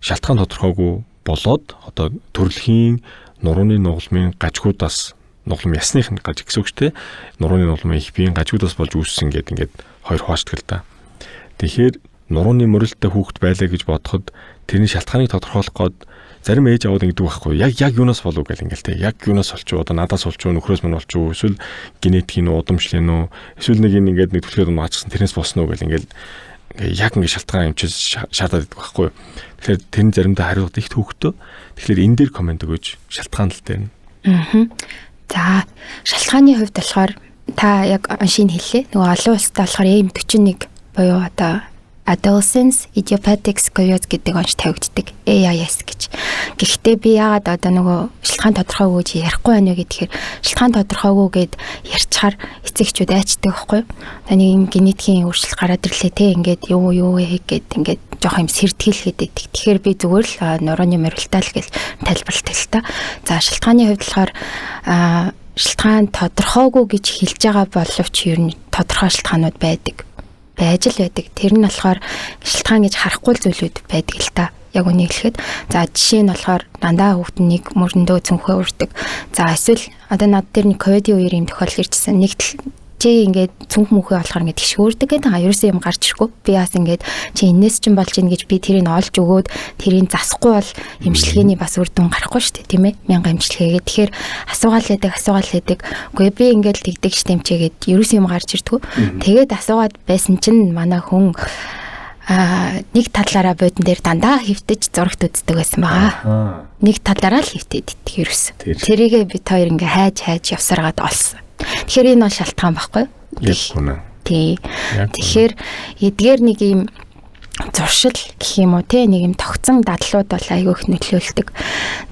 Speaker 2: шалтгаан тодорхойгүй болоод одоо төрөлхийн нурууны нугалмын гажгуудаас нугалм ясных нь гаж гэсэн үг шүү дээ. Нурууны нугалмын их биеийн гажгуудаас болж үүссэн гэдэг ингээд хоёр хуваачдаг л да. Тэгэхээр нурууны морилттай хүүхэд байлаа гэж бодоход тэрний шалтгааныг тодорхойлох гээд зарим ээж аваад ингэдэг байхгүй яг юунаас болов гэл ингээл те яг юунаас олчих одоо надаас олчих нөхрөөс мань олчих эсвэл генетикийн удамшлын уу эсвэл нэг ингээд нэг түлхээд маачсан тэрнээс босно уу гэл ингээл яг ингэ шалтгаан юмчиж шаардаад байдаг байхгүй. Тэгэхээр тэрний заримдаа хариулт их төвхтөө. Тэгэхээр энэ дээр комент өгөөж шалтгаан л дээр.
Speaker 1: За шалтгааны хувьд болохоор та яг аншийн хэллээ. Нөгөө олон улсад болохоор AM41 буюу одоо Adolescence Idiopathic Scoliosis гэдэг онц тавигддаг AIS гэж. Гэхдээ би яагаад одоо нөгөө шалтгаан тодорхойгүй гэж ярихгүй байна вэ гэхээр шалтгаан тодорхойгүй гэд ярьчихаар эцэгчүүд айчдаг байхгүй. Таны юм генетикийн өөрчлөлт гараад ирлээ те ингээд юу гэд ингээд жоох юм сэрдгэлгээд байдаг. Тэгэхээр би зүгээр л нурууны морилтаа л гэж тайлбарлалт л та. За шалтгааны хувьд болохоор шалтгаан тодорхойгүй гэж хэлж байгаа боловч ер нь тодорхой шалтгаанууд байдаг. Байж л байдаг. Тэр нь болохоор шалтгаан гэж харахгүй зүйлүүд байдаг л та. Яг үнийг хэлэхэд за жишээ нь болохоор дандаа хүүхэд нэг мөрөндөө цүнхөө урдаг. За эсвэл одоо над дээр нэг ковидын үеэр юм тохиол ирчихсэн. Нэг чи ингээд цүнх мөнхөө болохоор ингээд тэгшүүрдэг гэдэг. Ерөөсөө юм гарч ирэхгүй. Би бас ингээд чи энэс чинь болж ийн гэж би тэрийг олж өгөөд тэрийг засахгүй бол эмчилгээний бас үр дүн гарахгүй шүү дээ, тийм ээ? 1000 эмчилгээгээ. Тэгэхээр асуугаал байдаг. Үгүй би ингээд тэгдэгч тэмчээгээд ерөөсөө юм гарч ирдэггүй. Тэгээд асуугаад байсан чинь манай хүн нэг талаараа бодон дээр дандаа хөвтөж зурагт үздэг байсан байгаа. Нэг талаараа л хөвтөд идэх ерөөсөө. Тэрийгээ бид хоёр ингээд хайж явсараад олсон. Тэгэхээр энэ бол шалтгаан байхгүй юу?
Speaker 2: Яг үнэ.
Speaker 1: Тий. Тэгэхээр эдгээр нэг юм зуршил гэх юм уу те нэг юм тогтсон дадлууд бол айгүйх нөлөөлдөг.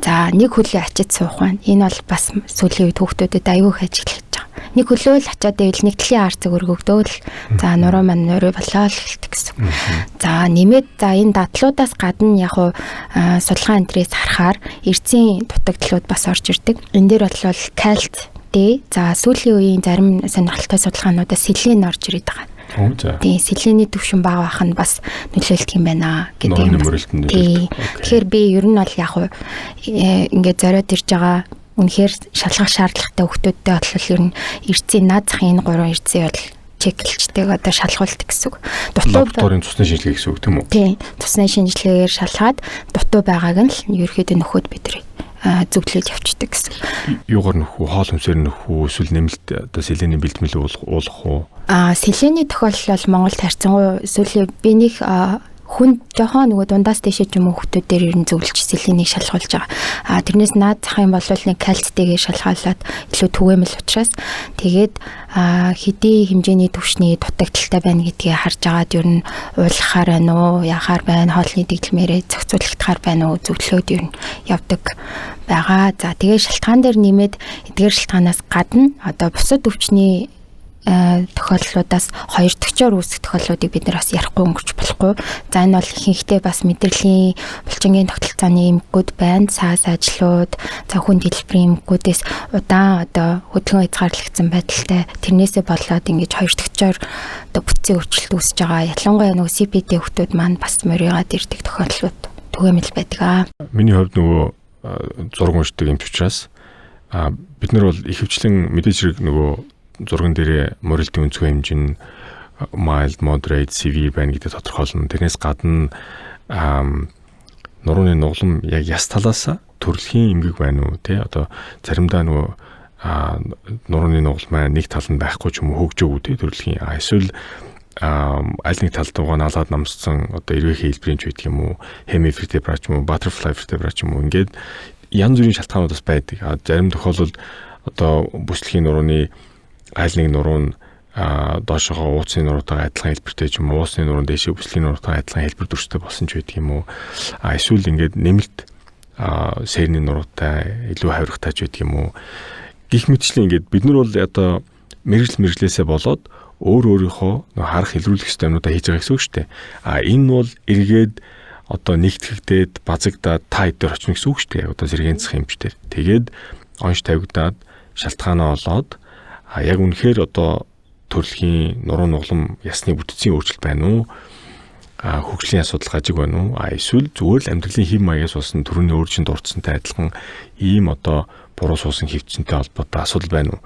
Speaker 1: За нэг хөлөө ачиж суух байна. Энэ бол бас сүүлийн үед хүүхдүүдэд айгүйх ажиглаж байгаа. Нэг хөлөө л ачаад байвал нэг талын арцаг өргөгдөөл. За нуруу маань нуруу болоо л гэлдэг гэсэн. За нэмээд за энэ дадлуудаас гадна яг уу судалгаа энтрээс харахаар эрцийн дутагдлууд бас орж ирдэг. Энэ дээр бол кальц за сүүлийн үеийн зарим сонирхолтой судалгаануудаас селен орж ирээд байгаа. Тийм селений түвшин бага байх нь бас нөлөөлт юм байна гэдэг юм. Тэгэхээр би ер нь бол яг уу ингээд зориод ирж байгаа үнэхээр шалгах шаардлагатай хүүхдүүдтэй бол ер нь эрцийн наад захын энэ 3 эрцээ бол чеклчдэг одоо шалгуулт гэсэн үг.
Speaker 2: Дутуу цусны шинжилгээ гэсэн үг тийм үү?
Speaker 1: Тийм. Цусны шинжилгээгээр шалгаад дутуу байгааг нь л ерөөхдөө нөхөд бидрээ зөвлөж явчихдаг гэсэн.
Speaker 2: Юугаар нөхөө, хоол хүнсээр нөхөө, эсвэл нэмэлт одоо селений бэлтгэл уулах уу?
Speaker 1: Селений тохиолдол бол Монголд харьцангуй сүүлийн би нэг хүн жоохон нөгөө дундаас дэшээ ч юм уу хүүхдүүдээр ер нь зөвлөж селенийг шалгуулж байгаа. Тэрнээс наад зах юм бол нэг кальцтэйгээ шалгаалаад илүү түгээмэл учраас тэгээд хэдий хэмжээний түвшний дутагдaltaй байна гэдгийг харж агаад ер нь уулахаар байна уу, яхаар байна, хоолны дэглэмээрээ зохицуулагдахаар байна уу зөвлөөд ер нь явдаг байгаа. За тэгээд шалтгаан дээр нэмээд эдгээр шалтгаанаас гадна одоо бусад өвчний тохиолдлуудаас хоёр төгчөөр үүсэх тохиолдлуудыг бид нар бас ярихгүй өнгөрч болохгүй. За энэ бол ихэнхдээ бас мэдрэлийн булчингийн тогтолцооны эмгэгүүд байна. Саас ажлууд, за хүн дэлбэрийн эмгэгүүдээс удаан одоо хөдөлгөөн хязгаарлагдсан байдалтай тэрнээсээ болоод ингэж хоёр төгчөөр одоо бүтцийн өөрчлөлт үүсэж байгаа. Ялангуяа нөгөө CPD хүүхдүүд маань бас моригаад ирдэг тохиолдлууд түгээмэл байдаг.
Speaker 2: Миний хувьд нөгөө зураг уншдаг юм ч учраас бид нар бол ихэвчлэн мэдээж хэрэг нөгөө зурган дээр морилтын өнцгөө хэмжин mild, moderate, severe байна гэдэг тодорхойлно. Тэрнээс гадна нурууны нуглам яг яс талаас төрөлхийн эмгэг байна уу те одоо заримдаа нөгөө нурууны нуглам нэг тал нь байхгүй ч юм уу хөгжөөгүй те төрөлхийн эсвэл аль нэг талд угаа налаад намссан одоо эргээхий хэлбэрийн ч байдаг юм уу hemivertebra ч юм уу butterfly vertebra ч юм уу ингээд янз бүрийн шалтгаанууд бас байдаг. Зарим тохиолдолд одоо бүслэхийн нурууны аль нэг нуруу нь доошогоо ууцны нуруутайгаа адилхан хэлбэртэй ч юм уу уусны нуруу дээшээ бүслийн нуруутайгаа адилхан хэлбэр дүрстэй болсон ч байдаг юм уу эсвэл ингээд нэмэлт сэрний нуруутай илүү хавиргатай ч байдаг юм уу гих мэтчлэн ингээд бид нар бол одоо мэрэгжлээсээ болоод өөрийнхөө харах илрүүлэх ёстой юмудаа хийж байгаа гэсэн үг шүү дээ. Энэ бол эргээд одоо нэгтгэгдээд базагдаад та эдгээр очих гэсэн үг шүү дээ. Одоо зэрэгэнцэх эмчтэр. Тэгээд онш тавигдаад шалтгаанаа олоод яг үнэхээр одоо төрөлхийн нуруу нуглам ясны бүтцийн өөрчлөлт байна уу? Хөгжлийн асуудал гажиг байна уу? Эсвэл зүгээр л амьдралын хэм маягаас болсон төрөний өөрчлөлт дурдсантай адилхан ийм одоо буруу суусан хөвцөнтэй холбоотой асуудал байна уу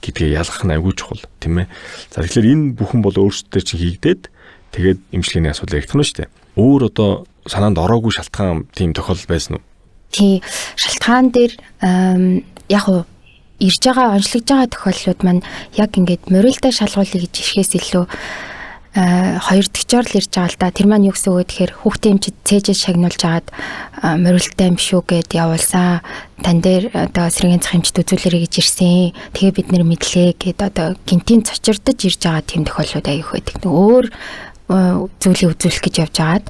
Speaker 2: гэдгээ ялгах нь айгүй чухал тийм ээ. За тэгэхээр энэ бүхэн бол өөрсдөө чинь хийгдээд тэгээд эмчилгээний асуудал яригдах нь шүү дээ. Өөр одоо санаанд ороогүй шалтгаан тийм тохиолдол байсан уу?
Speaker 1: Тий, шалтгаан дээр яг уу ирж байгаа онцлогж байгаа тохиолдлууд маань яг ингээд морилтай шалгуулъя гэж ирэхээс илүү хоёр дэгчээр л ирж байгаа л да. Тэр маань юу гэсэн үг гэхээр хүүхдийн эмчид цээжээ шагнуулж агаад морилттай юм шүү гэд явуулсан. Тан дээр одоо сэргийн зах эмчд үзүүлэрэй гэж ирсэн. Тэгээ бид нэр мэдлээ гэд одоо гинтийн цочирдож ирж байгаа тийм тохиолдлууд аяг байдаг. Өөр зүйлийг үзүүлэх гэж явж агаад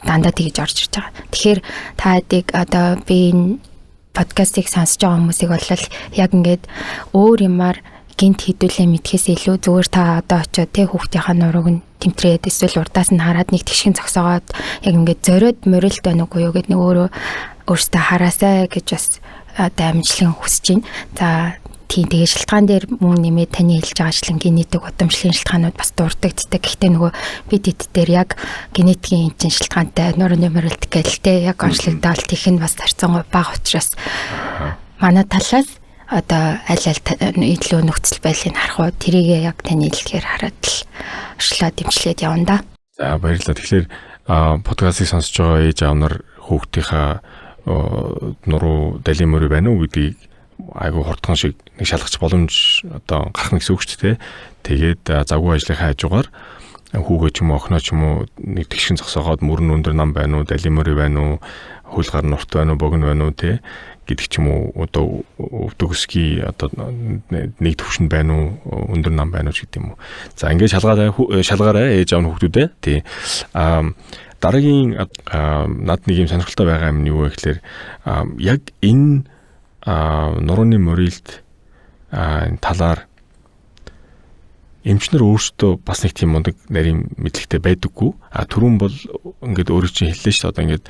Speaker 1: дандаа тэгж орж ирж байгаа. Тэгэхээр та хэдийг одоо би энэ подкастыг сонсож байгаа хүмүүсийг бол яг ингээд өөр юмар гинт хідүүлээ мэдхээс илүү зүгээр та одоо очиод тэ хүүхдийнхаа нурууг нь тэмтрээд эсвэл урдаас нь хараад нэг тэгшин зогсоогоод яг ингээд зориод морилт байна уугүй юу гэд нэг өөрөө өөртөө хараасаа гэж бас дамжлан хүсэж байна. За тийм тэгээ шилтгаан дээр мөн нэмээд таны хэлж байгаачлан генетик удамшлын шилтгаанууд бас дурддагддаг. Гэхдээ нөгөө бид эд дээр яг генетикийн энэ шилтгаантай нурууны морилт гэлтэй яг онцлогдолт их нь бас харьцангуй бага учраас манай талаас одоо аль илүү нөхцөл байдлыг харах уу тэрийг яг таны хэлгээр хараад л оршлоо дэмжлээд явна да.
Speaker 2: За баярлалаа. Тэгэхээр подкастыг сонсож байгаа ээж аав нар хүүхдийнхаа нуруу далийн мөрөө байна уу гэдгийг айгу хурдхан шиг нэг шалгах боломж одоо гарах гэсэн үг ч тийм. Тэгээд завгүй ажлынхаа хажуугаар хүүгээ ч юм уу охиноо ч юм уу нэг тэгшин зогсоогоод мөрөн өндөр нам байна уу, далийн мөрөө байна уу, хөл гар нурт байна уу, богино байна уу тийм гэдэг ч юм уу одоо өвдөгсгий одоо нэг төвшөнд байна уу, өндөр нам байна уу гэдэг юм уу. За ингээд шалгаарай ээж аав хүүхдүүдээ. Тий. Дараагийн над нэг юм сонирхолтой байгаа юм нь юу вэ гэхээр яг энэ нурууны морилт талаар эмчнэр өөрсдөө бас нэг тийм мундаг нарийн мэдлэгтэй байдаггүй. Түрүүн бол ингээд өөрөө чинь хэллээ шүү дээ. Одоо ингээд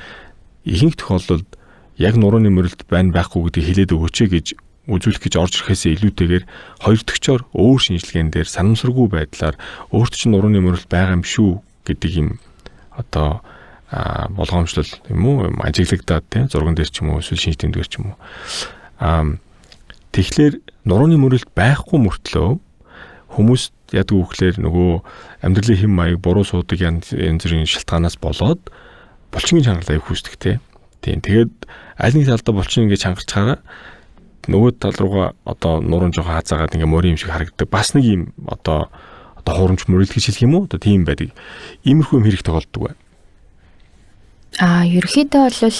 Speaker 2: ихэнх тохиолдолд яг нурууны морилт байна байхгүй гэдгийг хэлээд өгөөч гэж үзүүлэх гэж орж ирэхээс илүүтэйгээр хоёр дэгчээр өөр шинжилгээнд дээр санамсаргүй байдлаар өөрт чинь нурууны морилт байгаа юм шүү гэдэг юм одоо болгоомжлол юм уу ажиглагдаад тийм зурган дээр ч юм уу эсвэл шинж тэмдгээр ч юм уу. Тэгэхээр нурууны морилт байхгүй мөртлөө хүмүүс яадаг үгээр нөгөө амьдралын хэм маяг буруу суудаг янз бүрийн шалтгаанаас болоод булчингийн чангалаа их хүсдэг тийм. Тэгээд аль нэг талдаа булчин ингэж чангарчаараа нөгөө тал руугаа одоо нуруунд жоохон хазаагаад ингээ морин юм шиг харагддаг. Бас нэг юм одоо хуурамч морилт гэж хэлэх юм уу? Одоо тийм байдаг. Иймэрхүү юм хэрэг тохиолддог бай.
Speaker 1: Ерөнхийдөө бол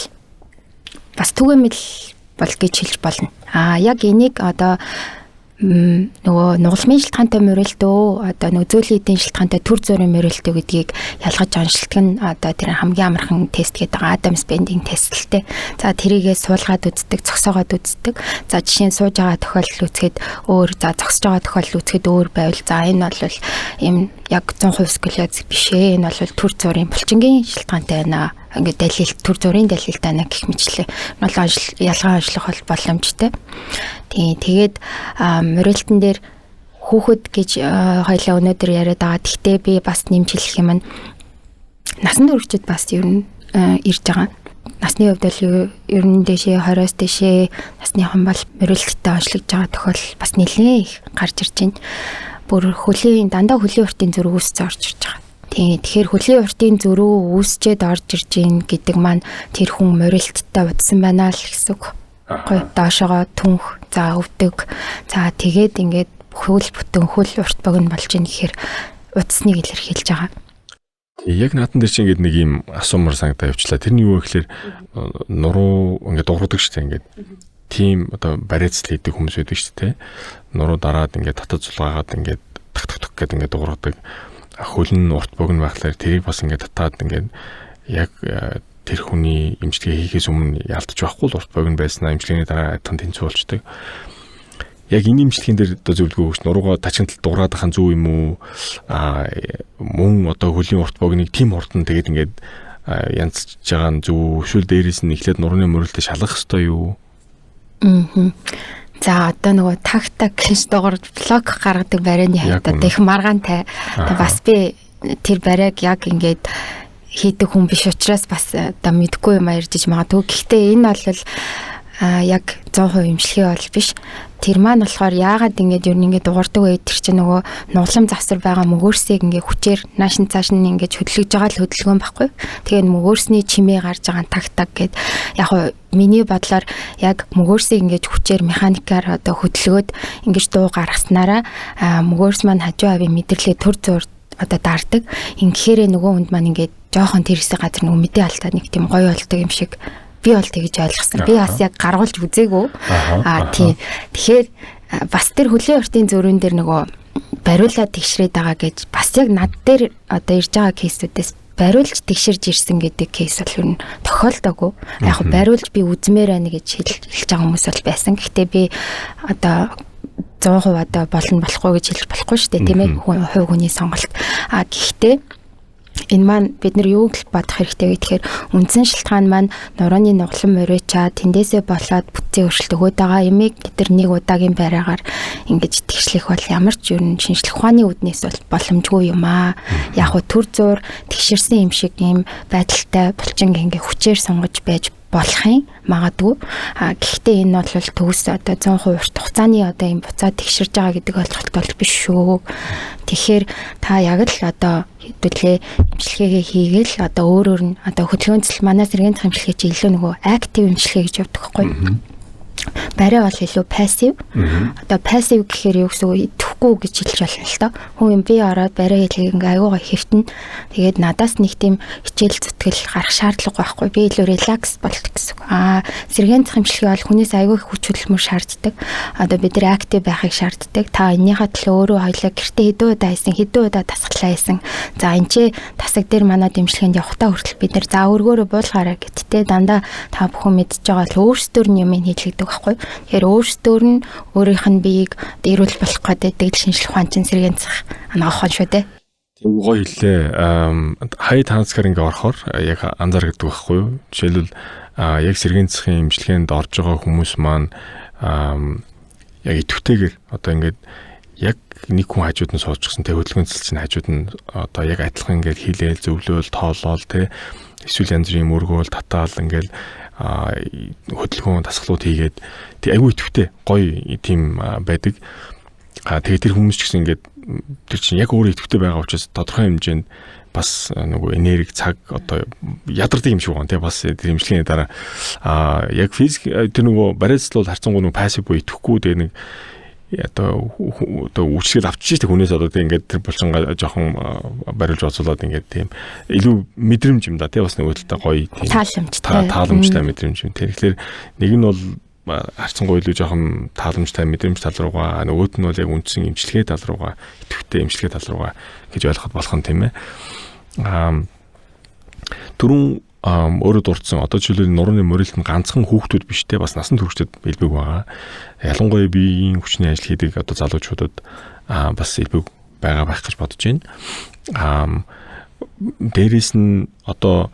Speaker 1: бас түгээмэл бол гэж хэлж болно. Яг энийг одоо нөгөө нугалмын шилтгаантай морилтөө одоо нөгөө зөөлөн эдийн шилтгаантай төр зөөрийн морилтөө гэдгийг ялгаж онцлдог нь одоо тэр хамгийн амархан тест гэдэг Адамс Бендинг тест л те. За тэрийгээ суулгаад үздэг, зогсоогоод үздэг. За жишээ нь сууж байгаа тохиолдол үзэхэд өөр, за зогсож байгаа тохиолдол үзэхэд өөр байвал за энэ бол юм яг 100% сколиоз биш ээ. Энэ бол төр зөөрийн булчингийн шилтгаантай байна. Ингээд далил төр зөөрийн далилтай байна гэх мэтлээ. Бол ялгаа онцлох бол боломжтой. Тэгээд морилтон дээр хүүхэд гэж хоёлаа өнөөдөр яриад байгаа. Гэхдээ би бас нэмж хэлэх юм нь насанд хүрчид бас ер нь ирж байгаа. Насны хувьд бол ер нь дэшээ 20-оос дэшээ насныхан бол морилттай онцлогдож байгаа тохиол бас нэлээд их гарч ирж байна. Бүр дандаа хөлийн уртын зүрх үүсэж орж ирж байгаа. Тэгэхээр хөлийн уртын зүрх үүсчээд орж ирж гин гэдэг маань тэр хүн морилттай удсан байна л гэсэн үг. Гой доошогоо түнх за өвдөг за тэгээд ингээд хөл бүтэн хөл урт богино болж ийн гэхээр удсныг илэрхийлж байгаа.
Speaker 2: Яг наатан дээр чинь ингээд нэг юм асуумар санагдаа явчлаа. Тэр нь юу вэ гэхээр нуруу ингээд дуурдаг шүү дээ ингээд. Тим одоо бариацл хийдэг хүмүүс байдаг шүү дээ. Нуруу дараад ингээд татад зулгаагаад ингээд так гэдэг ингээд дуурдаг. Хөл нь урт богино байхлаар тэрийг бас ингээд татаад ингээд яг тэр хүний эмчилгээ хийхээс өмнө ялдаж байхгүй л урт богино байснаа эмчилгээний дараа адилхан тэнцүү болчдөг. Яг энэ эмчилгээнд дээр одоо зөвлөгөө өгч нуруугаа тачигтал дуурайх хан зүг юм уу? Мөн одоо хөлийн урт богиныг тим хурдан тэгээд ингээд янзж байгаа нь зөв эсвэл дээрээс нь эхлээд нурууны морилтыг шалгах ёстой юу? За одоо
Speaker 1: нөгөө тактик гэж дугаар блок гаргадаг барайны хавьд их маргаантай. Бас би тэр барайг яг ингээд хийдэг хүн биш учраас бас одоо мэдгүй юм ярьж магадгүй. Гэхдээ энэ бол яг 100% эмчилгээ бол биш. Тэр маань болохоор яагаад ингэж ер нь ингэ дуурдаг вэ? Тэр чинь нөгөө нуглам завсар байгаа мөгөөрсийг ингэ хүчээр наашин цааш нь ингэж хөдөлгөж байгаа л хөдөлгөөн байхгүй. Тэгээд мөгөөрсний чимээ гарч байгаа тагтаг гэд яг хоо миний бодлоор яг мөгөөрсийг ингэж хүчээр механикаар одоо хөдөлгөөд ингэж дуу гаргаснараа мөгөөрс маань хажуу авийн мэдрэлээ төр зур одоо даардаг. Ингэхээр нөгөө хүнд маань ингээд жоохон тэр хэсэг газар нөгөө мэдээ алдаад нэг тийм гоё болдог юм шиг би бол тэгж ойлгосон. Би бас яг гаргуулж үзээгүй. Тийм. Тэгэхээр бас тэр хөлийн уртын зөрүүн дээр нөгөө бариулаад тэгшрээд байгаа гэж бас яг над дээр одоо ирж байгаа кейсүүдээс бариулж тэгширж ирсэн гэдэг кейс бол юу тохиолдоогүй. Яг бариулж би үзмээр байна гэж хэлж байгаа хүмүүс бол байсан. Гэхдээ би одоо 100% одоо болно болохгүй гэж хэлж болохгүй шүү дээ, тийм ээ. Хувь хүний сонголт. Гэхдээ энэ маань бид нар юуг л бодох хэрэгтэй вэ гэхээр үндсэн шалтгаан маань нурууны нуглан моричаа тэндээсээ болоод бүтцийн өөрчлөлт өгöd байгаа ямиг тэр нэг удаагийн байраагаар ингэж тэгшлэх бол ямар ч юм шинжлэх ухааны үүднээс бол боломжгүй юм аа. Яг хөө төр зур тэгшэрсэн юм шиг юм байдалтай булчин ингээ хүчээр сонгож байж болохын магадгүй. Гэхдээ энэ бол төгс одоо 100% урт хугацааны одоо юм буцаад тэгшэрж байгаа гэдэг ойлголт бол биш шүү. Тэгэхээр та яг л одоо хэдүүлээ имчилгээгээ хийгээл одоо өөрөөр нь одоо хөдөлгөөнцөл манай сэргийн имчилгээ чи илүү нөгөө актив имчилгээ гэж явдаг байхгүй. Барай бол илүү пассив. Одоо пассив гэхээр юу гэсэн үг идэхгүй гэж хэлж болно л доо. Хүн би ороод барай хэлгийг ингээ аюугаа хэвтэн. Тэгээд надаас нэг тийм хичээл зүтгэл гарах шаардлага байхгүй. Би илүү релакс болдог гэсэн үг. Сэргийн имчилгээ бол хүнээс аюу их хүч хөдөлмөр шаарддаг. Одоо бид нар актив байхыг шаарддаг. Та эннийхээ төлөө өөрөө хоёлаа гэртээ хэдэн удаа хийсэн, хэдэн удаа тасгалаа хийсэн. За энэ чи тасаг дээр манай имчилгээнд явахтаа хүртэл бид нар за өргөөрөө буулгаараа гэдтээ дандаа та бүхэн мэдж байгаа л өөрсдөр нь юм хийлгдэг байхгүй. Тэгэхээр өөрсдөр нь өөрийнх нь биеийг эрүүл болох гэдэг л шинжлэх ухаан чинь сэргийн цах анагаах шүү дээ.
Speaker 2: Тэг гоё хэлээ. Хай танцгаар ингээ орохоор яг анзаардаг байхгүй юу? Жишээлбэл яг сэргийн цахын имчилгээнд орж байгаа хүмүүс маань яг идэвхтэйгээр одоо ингээд яг нэг хүн хажууд нь суучихсан тэг хөдөлгөөнцөл чинь хажууд нь одоо яг адилхан ингээд хийлээл зөвлөөл тоолоол тэг эсвэл янз бүрийн мөргөөл татаал ингээд хөдөлгөөн дасгалууд хийгээд тэг айгүй идэвхтэй гоё тийм байдаг. Тэгээд тэр хүмүүс ч гэсэн ингээд тэр чинь яг өөрөө идэвхтэй байгаа учраас тодорхой хэмжээнд бас нөгөө энерги цаг одоо ядардаг юм шиг байна тий бас тэр имчилгээний дараа яг физик тэр нөгөө бариацлал харцангуй нөгөө пассив буюу идэвхгүй дээ нэг одоо үчигээр авчиж байгаа хүнээс одоо тийм ингээд тэр булчингаа жоохон бариулж оцолоод ингээд тийм илүү мэдрэмж юм да тий бас нөгөө талтай гоё тийм тааламжтай мэдрэмж юм. Тэгэхээр нэг нь бол харцангуй илүү жоохон тааламжтай мэдрэмж тал руугаа нөгөөт нь бол яг үндсэн имчилгээ тал руугаа идэвхтэй имчилгээ тал руугаа гэж ойлгоход болох юм тийм ээ. Түрүүн өөрөө дурдсан одоо жишээлбэл нурууны морилт нь ганцхан хүүхдүүд биш те бас насан туршид илбэг байгаа. Ялангуяа биеийн хүчний ажил хийдэг одоо залуучуудад бас илбэг байгаа байх гэж бодож байна. Дээрээс нь одоо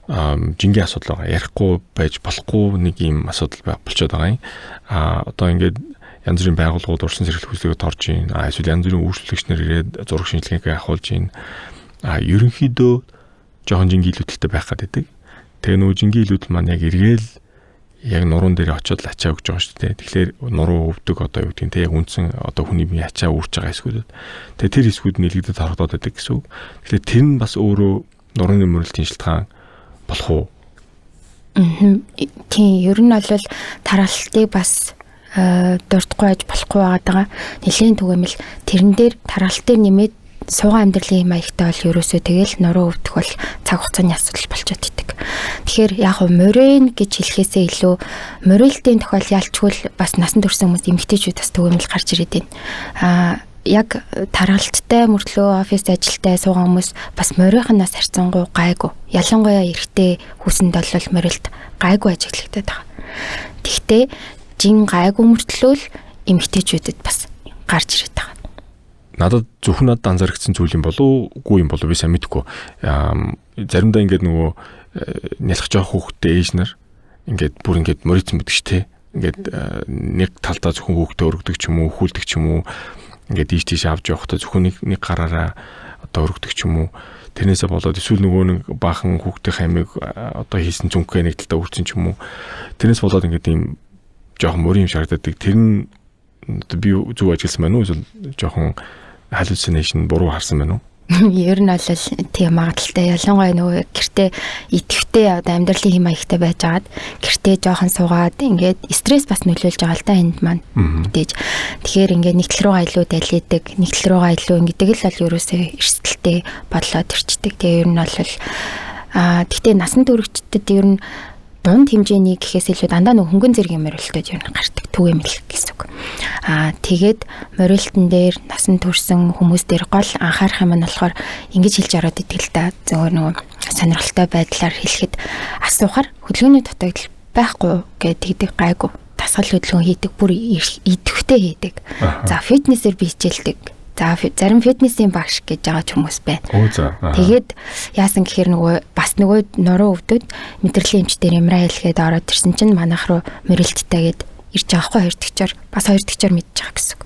Speaker 2: жингийн асуудал байгаа. Ярихгүй байж болохгүй нэг юм асуудал болчиход байгаа юм. Одоо ингээд янз бүрийн байгууллагууд урьдчилан сэргэлт хүслэгэд орж ийн. Эсвэл янз бүрийн үйлчлэгч нар ирээд зураг шинжилгээгээ ахуулж ийн. Ерөнхийдөө жоохон жингийн илүүдэлтэй байх гэдэг. Тэгээ нөгөө жингийн илүүдэл маань яг эргээл яг нуруунд дээр очиод л ачаа өгч байгаа шүү дээ. Тэгэхээр нуруу өвдөг одоо юу гэдэг нь те яг үндсэн одоо хүний бие ачаа үүрч байгаа эсгүүд. Тэгээ тэр эсгүүд нэлэгдэж харагдаад байдаг гэсэн үг. Тэгэхээр тэр нь бас өөрөө нурууны мөрөлтийн шалтгаан болох уу?
Speaker 1: Тийм, ер нь бол тархалтыг бас дурдахгүй байж болохгүй байгаа. Нэлийн түгээмэл тэрэн дээр тархалт дээр нэмээд суугаан амьдралын маягтай бол ерөөсөө тэгэл нуруу өвдөх бол цаг хугацааны асуудал болчиход идэг. Тэгэхээр яг морин гэж хэлэхээсээ илүү морилтын тохиол ялчгүй бас насан турш хүмүүс эмэгтэйчүүд бас түгээмэл гарч ирээд байна. Яг тархалттай мөртлөө офис ажилтай суугаан хүмүүс бас морийнханаас харьцангуй гайгүй. Ялангуяа эрэгтэй хүсэнд бол морилт гайгүй ажиглагдаад байгаа. Тэгвэл жин гайгүй мөртлөө л эмэгтэйчүүдэд бас гарч ирээд байгаа.
Speaker 2: Надад зөвхөн надад анзаарчихсан зүйл юм болов уу юм болов би сайн мэдэхгүй. Заримдаа ингээд нөгөө нялх жоох хүүхдтэй ээж нар ингээд бүр ингээд морицэн байдаг шүү дээ. Ингээд нэг талдаа зөвхөн хүүхдээ өргөдөг ч юм уу, хүүлдэг ч юм уу. Ингээд ийш авч явахдаа зөвхөн нэг гараараа одоо өргөдөг ч юм уу. Тэрнээсээ болоод эсвэл нөгөө нэг баахан хүүхдийн хаймыг одоо хийсэн зүнхээ нэг талдаа өрцөн ч юм уу. Тэрнээс болоод ингээд ийм жоохон морин юм шаарддаг. Тэр нь би зөв ажилласан байна уу? Эсвэл жоохон hallucination буруу харсан байна уу?
Speaker 1: Ер нь бол тийм магадaltaй. Ялангуяа нөгөө гэртээ идэвхтэй одоо амьдралын хэм маягтай байж агаад гэртээ жоохон суугаад ингээд стресс бас нөлөөлж байгаа л да энд маань мэдээж. Тэгэхээр ингээд нэг тал руугаа илүү далиадаг, нэг тал руугаа илүү ингэдэг л бол ерөөсөө эрсдэлтэй бодлоод ирчдэг. Тэгээ ер нь бол гэхдээ насан туршидтад ер нь дунд хэмжээний гэхээс илүү дандаа нэг хөнгөн зэргийн морилтод ер нь гардаг түгээмэл гэсэн үг. Тэгээд морилтон дээр насан турсан хүмүүс дээр гол анхаарах юм нь болохоор ингэж хэлж ороод идэг л да. Зөвхөн нөгөө сонирхолтой байдлаар хэлэхэд асуухаар хөдөлгөөний дутагдал байхгүй гэдэг гайгүй. Дасгал хөдөлгөөн хийдэг, бүр идэвхтэй хийдэг. За фитнесээр би хичээлдэг. За зарим фитнесийн багш гэж байгаа ч хүмүүс байна. Тэгээд яасан гэхээр нөгөө нуруу өвдөд мэдрэлийн эмчдэр ямраа хэлгээд ороод ирсэн чинь манайх руу морилттай гээд ирж байгаа хгүй 2 дэгчээр бас 2 дэгчээр мэдчих байгаа гэсэн үг.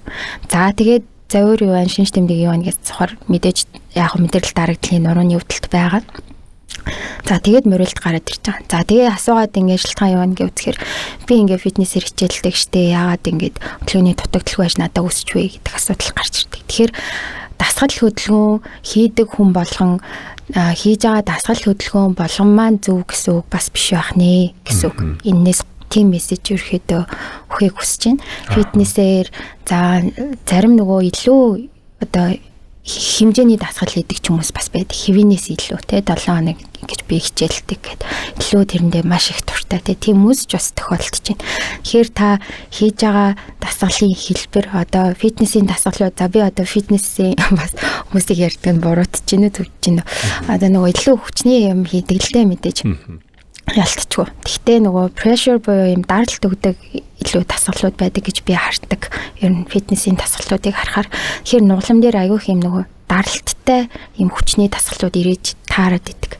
Speaker 1: За тэгээд завөр юу ан шинж тэмдэг юу нэгээс цохор мэдээж яг мэдрэл дарагдлын нурууны өвдөлт байгаа. За тэгээд морилт гараад ирж байгаа. За тэгээ асуугаад ингээд шалтгаан юу нэгэ үзэхээр би ингээд фитнесээр хичээлдэг штэ яагаад ингээд хөдөлгөөний дутагдaltaй байж надад үсч вэ гэдэг асуудал гарч ирдэг. Тэгэхээр дасгал хөдөлгөөн хийдэг хүн болгон хийж байгаа дасгал хөдөлгөөн болгон маань зөв гэсэн үг бас биш байх нэ гэсэн үг. Эннээс тийм мессеж ерөөхдөө өгөхийг хүсэж байна. Фитнесээр за зарим нөгөө илүү одоо хэмжээний дасгал хийдэг ч хүмүүс бас байдаг. Хэвийнээс илүү те 7 хоног ингэж би хичээлдэг гэд илүү тэрэндээ маш их дуртай те тийм хүмүүс ч бас тохиолдож байна. Тэгэхээр та хийж байгаа дасгалын хэлбэр одоо фитнесийн дасгалууд за би одоо фитнесийн бас хүмүүсийг ярьдаг нь буруутж гинэ төвж гинэ. Одоо нөгөө илүү хүчний юм хийдэг л дээ мэдээж. Ялтчгүй. Гэхдээ нөгөө pressure буюу юм даралт өгдөг илүү дасгалууд байдаг гэж би хардаг. Ер нь фитнесийн дасгалуудыг харахаар тэгэхээр нуглам дээр аягүй юм нөгөө даралттай юм хүчний дасгалууд ирээж таарад идэг.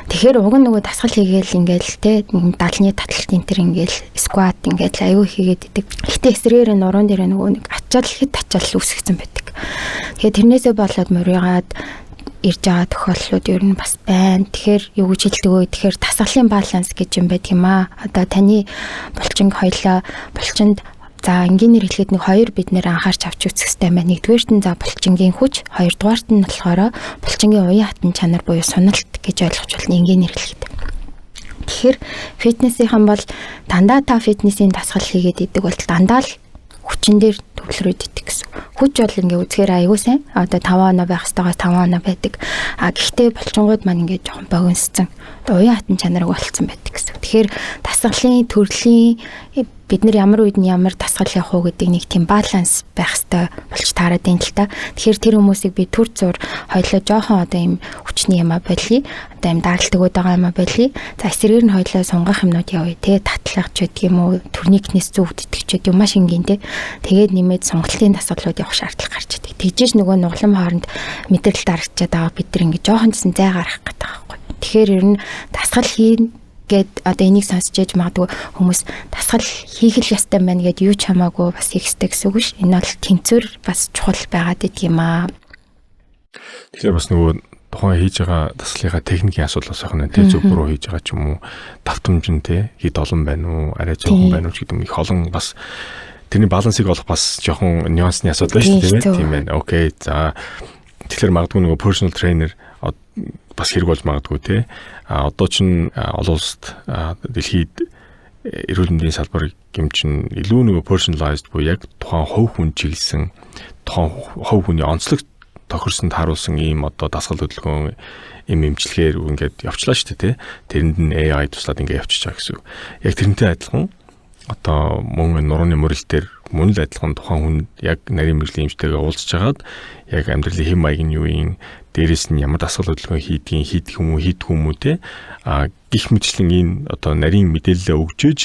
Speaker 1: Тэгэхээр уг нь нөгөө дасгал хийгээл ингээл те далны таталт энэ төр ингээл squat ингээл аягүй хийгээд идэг. Гэтэ эсрэгээр нуруунд дээр нөгөө нэг ачаал үүсгэсэн байдаг. Тэгэхээр тэрнээсээ болоод морьягаад ирж байгаа тохиолдлууд ер нь бас байна. Тэгэхээр юу гэж хэлдэг вэ? Тэгэхээр дасгалын баланс гэж юм байдаг юм аа. Одоо таны булчинг булчинд за энгийнээр хэлэхэд нэг хоёр бид нэр анхаарч авч үзэх хэрэгтэй байна. Нэгдүгээрт нь за булчингийн хүч, хоёрдугаарт нь болохоор булчингийн уян хатан чанар буюу суналт гэж ойлгож болно энгийнээр хэлэхэд. Тэгэхээр фитнесийнхэн бол дандаа та фитнесийн дасгал хийгээд идэг бол дандаа л хүчин дээр төвлөрөөд идэг гэсэн. Хүч бол ингээ үзэхээр аягүй сайн. Одоо 5 оноо байх ёстойгоос 5 оноо байдаг. Гэхдээ булчингууд маань ингээ жоохон богиносцсон. Уян хатан чанарыг болцсон байдаг гэсэн. Тэгэхээр дасгалын төрлийн бид нар ямар үед нь ямар дасгал явах уу гэдэг нэг тийм баланс байх хэрэгтэй болж таарад байна л та. Тэгэхээр тэр хүмүүсийг би төр зур хоёлоо жоохон одоо юм хүчний юм а болий. Одоо юм даралт өгöd байгаа юм а болий. За эсрэгээр нь хоёлоо сунгах юмнууд явъя те. Татлах ч гэдэг юм уу, турникнес зүгт итгэж гэдэг юм маш энгийн те. Тэгээд нэмээд сонголтын дасгалууд явах шаардлага гарч идэг. Тэгжээж нөгөө нуглам хооронд мэдрэл дарагчаад байгаа бид нар ингэ жоохон зэн зай гарах гэдэг байхгүй. Тэгэхээр ер нь дасгал хийн гэд одоо энийг сонсч ээж магадгүй хүмүүс дасгал хийх л ястай байна гэд юу ч хамаагүй бас хийх хэрэгтэй гэсэн үг ш. Энэ бол тэнцвэр бас чухал байгаад идэг юм аа.
Speaker 2: Тэгэхээр бас нөгөө тухайн хийж байгаа дасгалынхаа техникийн асуудлаас ахна тэ зөв буруу хийж байгаа ч юм уу давтамж нь тэ хэд олон байна уу арай жоохон байна уу гэдэг юм их олон бас тэрний балансыг олох бас жоохон нюансны асуудал шүү дээ тийм байна. Окей. За тэгэхээр магадгүй нөгөө personal trainer бас хэрэг болж магадгүй те. Одоо ч олон улсад дэлхийд эрүүл мэндийн салбарыг гэмчин илүү нөгөө personalized буюу яг тухайн хувь хүн чиглэсэн тухайн хувь хүний онцлог тохирсонд харуулсан ийм одоо дасгал хөдөлгөөн эмчилгээр ингээд явчлаа шүү дээ те. Тэрэнд нь AI туслаад ингээд явчихж байгаа гэсэн. Яг тэрнтэй адилхан одоо мөн нурууны мөрөлтөөр мөн л адилхан тухайн хүн яг нарийн мэргэжлийн эмчтэйгээ уулзж хагаад яг амьдралын хэм маяг нь юу юм дээрээс нь ямар дасгал хөдөлгөөн хийдэг юм уу те гих мэтчлэн энэ одоо нарийн мэдээлэлээ өгчөөж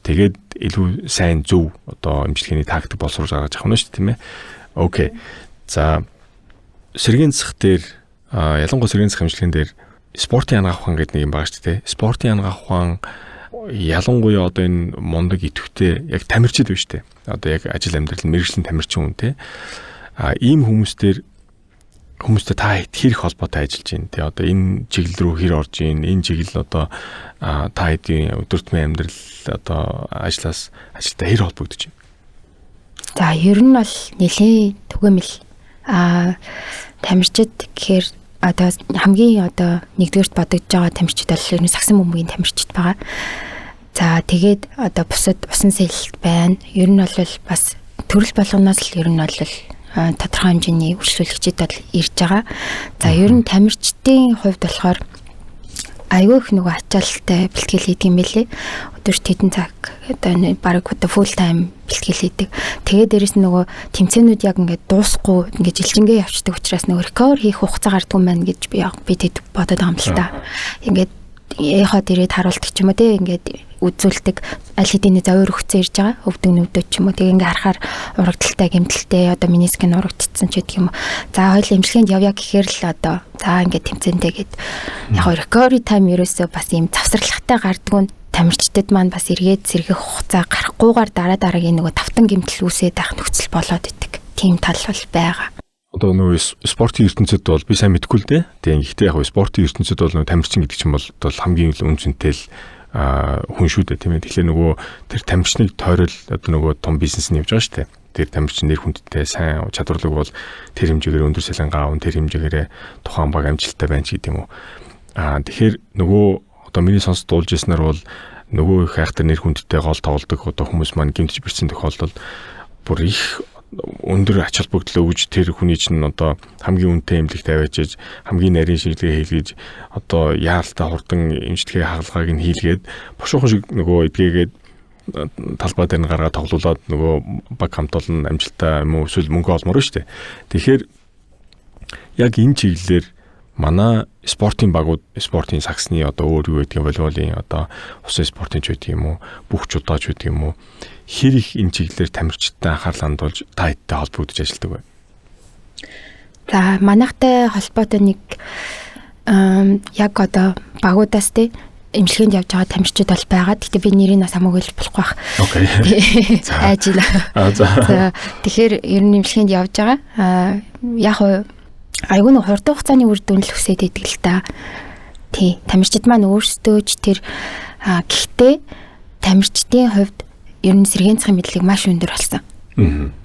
Speaker 2: тэгээд илүү сайн зөв одоо эмчилгээний тактик боловсруулж гаргаж авах нь шүү дээ тийм ээ. Окей. За сэргийн засах дээр ялангуяа сэргийн засах эмчилгээнд дээр спортын ангаах ухаан гэдэг нэг юм байгаа шүү дээ. Спортын ангаах ухаан ялангуяа одоо энэ мундаг идэвхтэй яг тамирчид байна шүү дээ. Одоо яг ажил амьдрал мэргэжлийн тамирчин хүн те. Ийм хүмүүстэй та хэрэг холбоотой ажиллаж байна те. Одоо энэ чиглэл рүү хэр орж ийн, энэ чиглэл одоо та хэдийн өдөртмөн амьдрал одоо ажилтаа хэр холбогдож байна.
Speaker 1: За ер нь бол нэлээд түгээмэл тамирчид гэхээр одоо хамгийн одоо нэгдүгээрт бодогдож байгаа тамирчид бол ер нь сагсан бөмбөгийн тамирчид байгаа. За тэгээд одоо бусад усан сэлэлт байна. Ер нь бол бас төрөл болгоноос л ер нь бол тодорхой хэмжээний үргэлжлүүлэгчид бол ирж байгаа. За ер нь тамирчдын хувьд болохоор аюу их нөгөө ачаалттай бэлтгэл хийдэг юм билээ. Өдөрт хэдэн цаг одоо баг одоо full time бэлтгэл хийдэг. Тэгээд дээрэс нь нөгөө тэмцээнүүд яг ингээд дуусахгүй ингээд жилжингээ явцдаг учраас нөгөө recover хийх хугацаа гардаг юм байна гэж би тэд бодоод байгаа юм л та. Ингээд яхад ирээд харуулдаг ч юм уу те ингээд үзүүлдэг аль хэдийн завир өгцөө ирж байгаа өвдөг нүдүүд ч юм уу тэгээ ингээ харахаар урагдaltaй гэмтэлтэй одоо минискэн урагдчихсан ч гэдэг юм уу. За хоёул эмчилгээнд явъя гэхээр л одоо за ингээ тэмцэнтэйгээд яг recovery time ерөөсөө бас ийм завсралхтай гардгүй тамирчдад маань бас эргээд сэргэх хугацаа гарахгүйгээр дараагийн нөгөө тавтан гэмтэл үүсээд байх нөхцөл болоод идэг. Тийм тал бол байгаа.
Speaker 2: Одоо нөгөө спортын ертөнцид бол би сайн мэдэхгүй л дээ. Тэгээ гэхдээ яг спортын ертөнцид бол нөгөө тамирчин гэдэг чинь бол хамгийн үнцэнтэй л хүн шүү дээ тийм ээ. Тэгэхээр нөгөө тэр тамирчныг тойрол одоо нөгөө том бизнес нь явж байгаа шүү дээ. Тэр тамирчин нэр хүндтэй сайн чадварлаг бол тэр хэмжээгээр өндөр салингаа аван тэр хэмжээгээр тухайн баг амжилттай байна ч гэдэг юм уу. Тэгэхээр нөгөө одоо миний сонсож дуулж ирснээр бол нөгөө их хайхтар нэр хүндтэй гол тоглодог одоо хүмүүс маань гэмтэж бэрсэн тохиолдолд бүр их өндөр ач холбогдол өгж тэр хүний чинь одоо хамгийн үнэтэй эмнэлэгт аваачиж хамгийн нарийн шийдлээ хийлгэж одоо яалтаа хурдан эмчилгээ хаалгааг нь хийлгээд бошуухан шиг нөгөө эдгээгээд талбай дээр нь гаргаад тоглуулад нөгөө баг хамт олон амжилттай юм уу эсвэл мөнгө олмоор шүү дээ. Тэгэхээр яг энэ чиглэлээр манай спортын багууд спортын саксны одоо өөр юу гэдэг волейболын одоо усан спортын ч гэдэг юм уу бүх чудаач гэдэг юм уу хэр их энэ чиглэлээр тамирчидтай анхаарал хандуулж таадтай холбогдож ажилладаг вэ?
Speaker 1: За манайхтай холбоотой нэг яг одоо багуудаас те эмчилгээнд явж байгаа тамирчид бол байгаа. Гэхдээ би нэрийг бас хамаагүй л болохгүй байх.
Speaker 2: Окей.
Speaker 1: Ажил. За тэгэхээр ер нь эмчилгээнд явж байгаа. Яг айгүй нэг хурдан хугацааны үр дүн л хүсээд идэг л та. Тий, тамирчид маань өөрсдөө ч тэр гэхдээ тамирчдын хувьд ер нь сэргээн цахим мэдлэг маш өндөр болсон.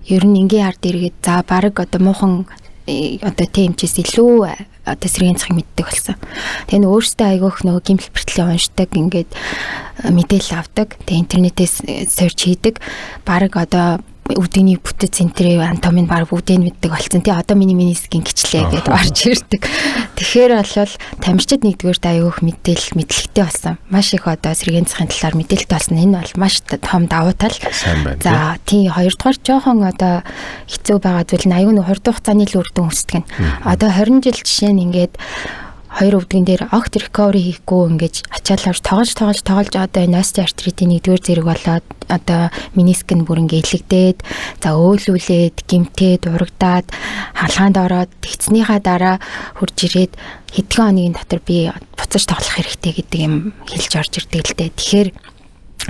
Speaker 1: Ер нь энгийн ард иргэд за баг одоо муухан одоо тэмчээс илүү одоо сэргээн цахим мэддэг болсон. Тэгээ нь өөрсдөө айгүйх нөгөө гимтэл бэртлээ уншдаг ингээд мэдээлэл авдаг. Тэгээ интернетээс search хийдэг. Баг одоо өвдөний бүтэц центрийн анатомийн баг бүгдийг мэддэг болсон. Тий одоо миний минискин гिचлээ гэдээ орж ирдэг. Тэгэхээр бол тамирчид нэгдүгээрт аюух мэдлэгтэй болсон. Маш их одоо сэргээн цахин талаар мэдээлэлтэй болсон. Энэ бол маш том давуу тал. За тий хоёрдугаар жоохон одоо хэцүү байгаа зүйл нь аюун хурдан хугацааны л үр дүн өсдөг нь. Одоо 20 жил жишээ нь ингээд хоёр өвдгөн дээр огт recovery хийхгүй ингэж ачаалал авч тоглож одоо ноости артритийн нэгдүгээр зэрэг болоод одоо миниск нь бүр ингээ илэгдээд за өөлүүлээд гимтээд урагдаад халгаанд ороод тэгцнийхаа дараа хурж ирээд хэдхэн хоногийн дотор би буцаж тоглох хэрэгтэй гэдэг юм хэлж орж ирдэг л дээ. Тэгэхээр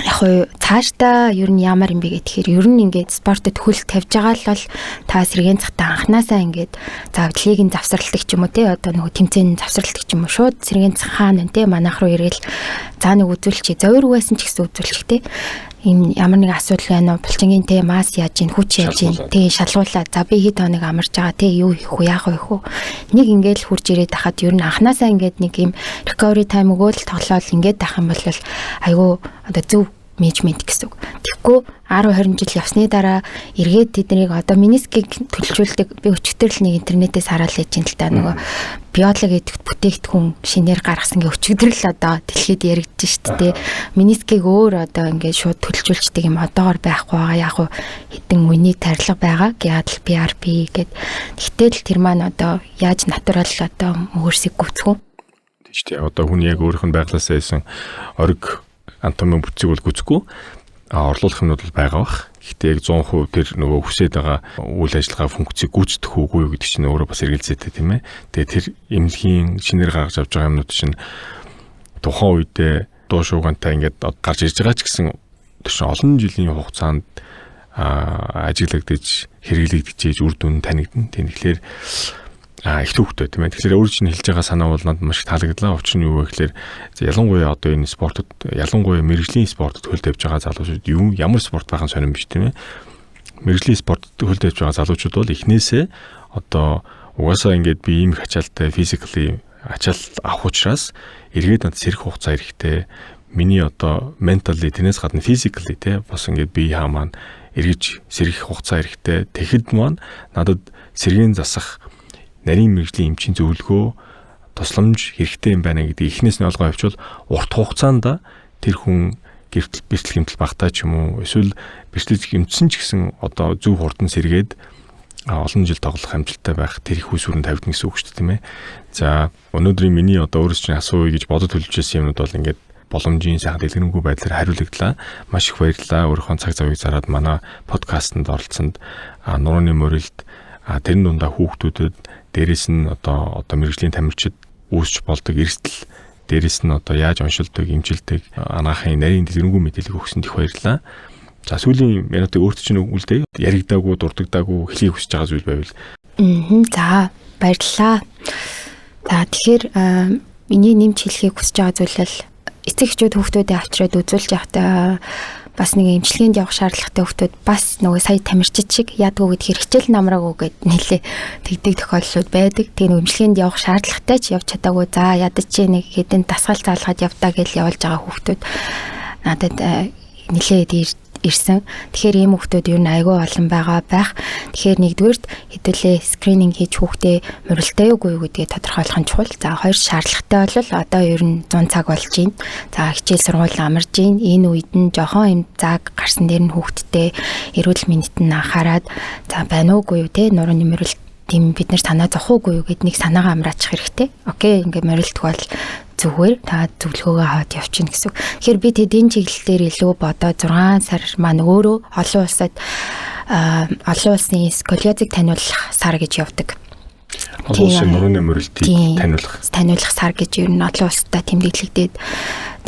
Speaker 1: яг цаашдаа ер нь ямар юм бэ гэхээр ер нь ингээд спортод хөл тавьж байгаа л бол та сэргээн цагтаа анханасаа ингээд завдлыг нь завсралдаг ч юм уу те одоо нөгөө тэмцээний завсралдаг ч юм уу шууд сэргээн цаг хаана те манайх руу ирээл за нэг үзүүлчих зовир байсан ч гэсэн үзүүлчих те энэ ямар нэг асуудал байна уу булчингийн те мас яаж ийн хүч яаж ийн те шалгуулаад за би хэд хоног амарч байгаа те юу хийх вэ яах вэ хөө нэг ингээд хурж ирээд хахад ер нь анханасаа ингээд нэг юм recovery time өгөөл тоглоол ингээд байх юм бол айгүй одоо зөв менежмент гэсэн үг. Тэгэхгүй 10-20 жил явсны дараа эргээд тэднийг одоо минискийг төлөвлөлдөг би өчигдөр л нэг интернетээс хараад лээж ин л та нөгөө биологи гэдэгт бүтээгдэхүүн шинээр гаргасан гэ өчигдөр л одоо дэлхийд яригдж шүү дээ. Минискийг өөр одоо ингээд шууд төлөвлөлждөг юм одоогор байхгүй байгаа яг хэдэн үний тарилга байгаа. Яад л PRP гэд. Тэгтэл тэр маань одоо яаж натурал одоо мөрсийг гүцэх үү?
Speaker 2: Тийш дээ. Одоо хүн яг өөрийнх нь байглаасаа исэн ориг анатомийн бүтцийг бол гүцэхгүй орлуулах юмнууд бол байгаа бах. Гэхдээ яг 100% тэр нөгөө хүсэж байгаа үйл ажиллагаа функцийг гүйцэтгэх үгүй юу гэдэг чинь өөрөө бас эргэлзээтэй тийм ээ. Тэгээ тэр эмнэлгийн шинээр гаргаж авч байгаа юмнууд чинь тухайн үедээ дуу шуугантай ингээд гарч ирж байгаа ч гэсэн тэр чинь олон жилийн хугацаанд ажиглагдаж хэрэглэгдэж үр дүн танигдана. Тэгэхээр их төвхтэй тийм ээ. Тэгэхээр өөр чинь хэлж байгаа санаа бол надад маш их таалагдлаа. Учир нь юу вэ гэхээр ялангуяа одоо энэ спортод ялангуяа мэрэгжлийн спортод хөл тавьж байгаа залуучууд ямар спорт байх нь сонирн биш тийм ээ. мэргэжлийн спорт хөлдөөж байгаа залуучууд бол эхнээсээ одоо угаасаа ингээд би ийм их ачаалтай physically ачаалт авах учраас эргээд над сэрэх хугацаа хэрэгтэй. Миний одоо mentally тэрнээс гадна physically те бас ингээд бие хаа маань эргэж сэрэх хугацаа хэрэгтэй. Тэгэхэд маань надад сэргийн засах нарийн мэргэжлийн эмчийн зөвлөгөө тусламж хэрэгтэй юм байна гэдгийг эхнээс нь олгоо авчвал урт хугацаанд тэр хүн бэртэл гэмтэл багтаа ч юм уу эсвэл бэртэл гэмтсэн ч гэсэн одоо зөв хурдан сэргээд олон жил тоглох амжилттай байх тэр их үс өрн тавьдна гэсэн үг шүү дээ тийм ээ. За өнөөдрийн миний одоо өөрөөс чинь асууя гэж бодод төлөвлөжсэн юмнууд бол ингээд боломжийн сайхан дэлгэрэнгүй байдлаар хариулагдлаа. Маш их баярлалаа. Өөрийнхөө цаг завыг зараад манай подкастт оролцсонд нурууны морилд тэрэн дундаа хүүхдүүдэд дээрэс нь одоо мэргэжлийн тамирчид үүсч болдог эрсдэл дээрэс нь одоо яаж уншилдаг, имжилдэг анаахын нарийн дэлгэрэнгүй мэдээлэл өгсөнд их баярлалаа. За сүүлийн минутыг өөрт чинь үлдээ. Яригдаагүй, дурддаггүй хэлхийг хүсэж байгаа зүйл байвал.
Speaker 1: За баярлалаа. За тэгэхээр миний нэмж хэлхийг хүсэж байгаа зүйл л эцэг эхчүүд хүүхдүүдээ авчираад үзүүлж явахдаа бас нэг эмчилгээнд явах шаардлагатай хүүхдүүд бас нөгөө сая тамирчид шиг яадгүй гэдгээр хичээл намраагүй гэд нэлээ тэгдэг тохиолдлууд байдаг. Тэгээ нөгөө эмчилгээнд явах шаардлагатай ч явж чадаагүй. За ядаж чи нэг хэдэн дасгал заалгаад явдаа гэж явуулж байгаа хүүхдүүд надад нэлээд ирсэн. Тэгэхээр ийм хүүхдүүд ер нь айгүй олон байгаа байх. Тэгэхээр нэгдүгээрт хэдүүлээ скрининг хийж хүүхдээ морилтай юу гэдгийг тодорхойлох нь чухал. За хоёр шаардлагатай бол одоо ер нь 100 цаг болж байна. За хичээл сургууль амарж байна. Энэ үед нь жоохон юм цаг гарсан дээр нь хүүхдтэй эрүүл мэндэд нь анхаарад за байна уугүй юу те нурууны морилт тийм бид нар санаа зовхоогүй юу гэд нэг санаагаа амраачих хэрэгтэй. Окей, ингээд морилтг бол зүгээр та зөвлөгөөгөө аваад явчихна гэсэн. Тэгэхээр би тэдний чиглэл дээр илүү бодоод 6 сар маань өөрөө олон улсын сколиозыг таниулах сар гэж явдаг.
Speaker 2: Олон улсын нурууны морилтыг
Speaker 1: таниулах сар гэж ер нь олон улстай тэмдэглэгдээд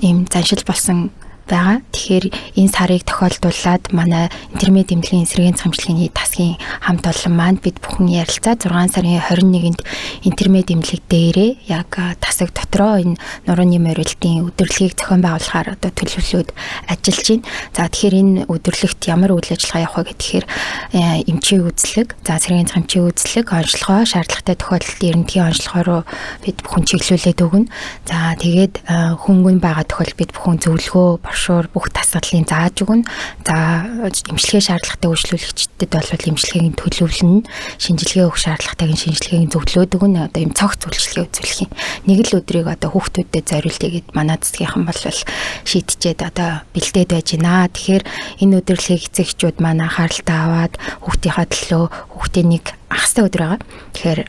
Speaker 1: ийм заншил болсон байгаа. Тэгэхээр энэ сарыг тохиолдуулаад манай интермед эмнэлгийн сэргээн цамжлагын тасгийн хамт олон маань бид бүхэн ярилцаа 6 сарын 21-нд интермед эмнэлэг дээрээ яг тасаг дотроо энэ нурууны морилтын өдөрлөгийг зохион байгуулахаар одоо төлөвлөлөөд ажиллаж байна. За тэгэхээр энэ өдөрлөгт ямар үйл ажиллагаа явах вэ гэхээр эмчийн үзлэг, за сэргээн цамжлагын үзлэг, онцлогоо шаардлагатай тохиолдолд эрдэнэтийн онцлогоо руу бид бүхэн чиглүүлээд өгнө. За тэгээд хөнгөн байгаа тохиолдолд бид бүхэн зөвлөгөө бүх тасгалын зааж өгнө. За эмчилгээ шаардлагатай үйлчлүүлэгчдэд бол эмчилгээний төлөвлөн, шинжилгээ өгөх шаардлагатайг шинжилгээний зөвлөөд өгнө. Одоо юм цогц үйлчлэгээ үзүүлэх юм. Нэг л өдрийг одоо хүүхдүүдэд зориулъя гэд манай цэцгийнхан бол шийдчихэд одоо бэлдээд байж байна. Тэгэхээр энэ өдөрлөгийг эцэгчүүд манай анхааралтай аваад хүүхдийнхаа төлөө хүүхдийн нэг ахстай өдөр байгаа. Тэгэхээр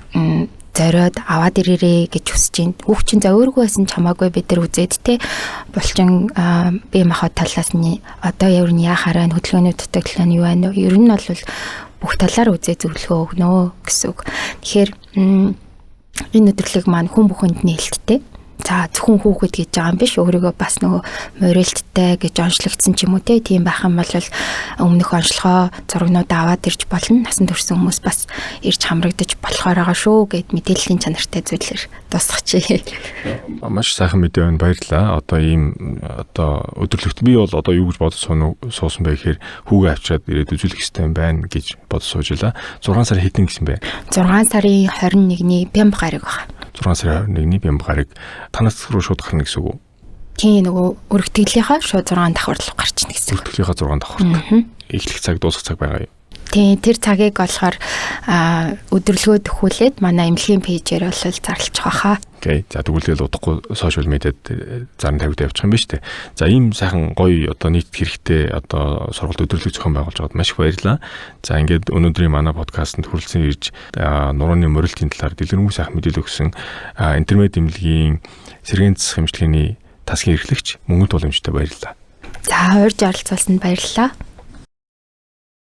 Speaker 1: зориод аваад ирээрээ гэж хүсэж байна. Хүүхд чинь за өөргөө байсан ч хамаагүй бид нар үзээд те булчин бие махбод талаас нь одоо ямар нь яхаараа хөдөлгөөний төтөглөө нь юу байна вэ? Ер нь бол бүх талаар үзээ зөвлөгөө өгнө гэсэн үг. Тэгэхээр энэ өдөрлөг маань хүн бүхэнд нээлттэй. За зөвхөн хүүхэд гэж байгаа юм биш, өөрийгөө бас нөгөө морилттай гэж онцлогдсон ч юм уу тийм байх юм бол өмнөх онцлогоо зургнууд аваад ирж болно. Насанд хүрсэн хүмүүс бас ирж хамрагдаж болохоор байгаа шүү гэд мэдээллийн чанартай зүйлээр дуусгачих.
Speaker 2: Маш сайхан мэдээ байна, баярлалаа. Одоо ийм одоо өдөрлөгт би бол одоо юу гэж бодож суусан бэ гэхээр хүүгээ авчираад ирээд үзүүлэх хэрэгтэй юм байна гэж бодож суужлаа. 6 сар хэдэн гэсэн бэ? 6
Speaker 1: сарын 21-ний Бямб гараг байна.
Speaker 2: 6 сарын 21-ний Бямб гараг танаас руу шууд гарна гэсэн үг үү?
Speaker 1: Тийм нөгөө өргөтгөлийнхаа шууд 6 давхар руу гарч ийн гэсэн.
Speaker 2: Өргөтгөлийнхаа 6 давхар. Эхлэх цаг дуусах цаг байгаа юу?
Speaker 1: Тийм тэр цагийг болохоор өдөрлөгөө төхүүлээд манай эмнэлгийн пэйжээр бол зарлчих واخа.
Speaker 2: Окей. За тэгвэл удахгүй сошиал медиад зарн тавьдаг явчих юм байна шүү дээ. За ийм сайхан гоё одоо нийт хэрэгтэй одоо сургалт өдөрлөг зохион байгуулж байгаад маш их баярлалаа. За ингээд өнөөдрийн манай подкастт хүрэлцэн ирж нурууны морилтын талаар дэлгэрэнгүй сайхан мэдээлэл өгсөн интермед эмнэлгийн сэргээн засах эмчилгээний тасгийн эрхлэгч Мөнгөнд Тул эмчтэй баярлалаа.
Speaker 1: За урьж оролцуулсанд баярлалаа.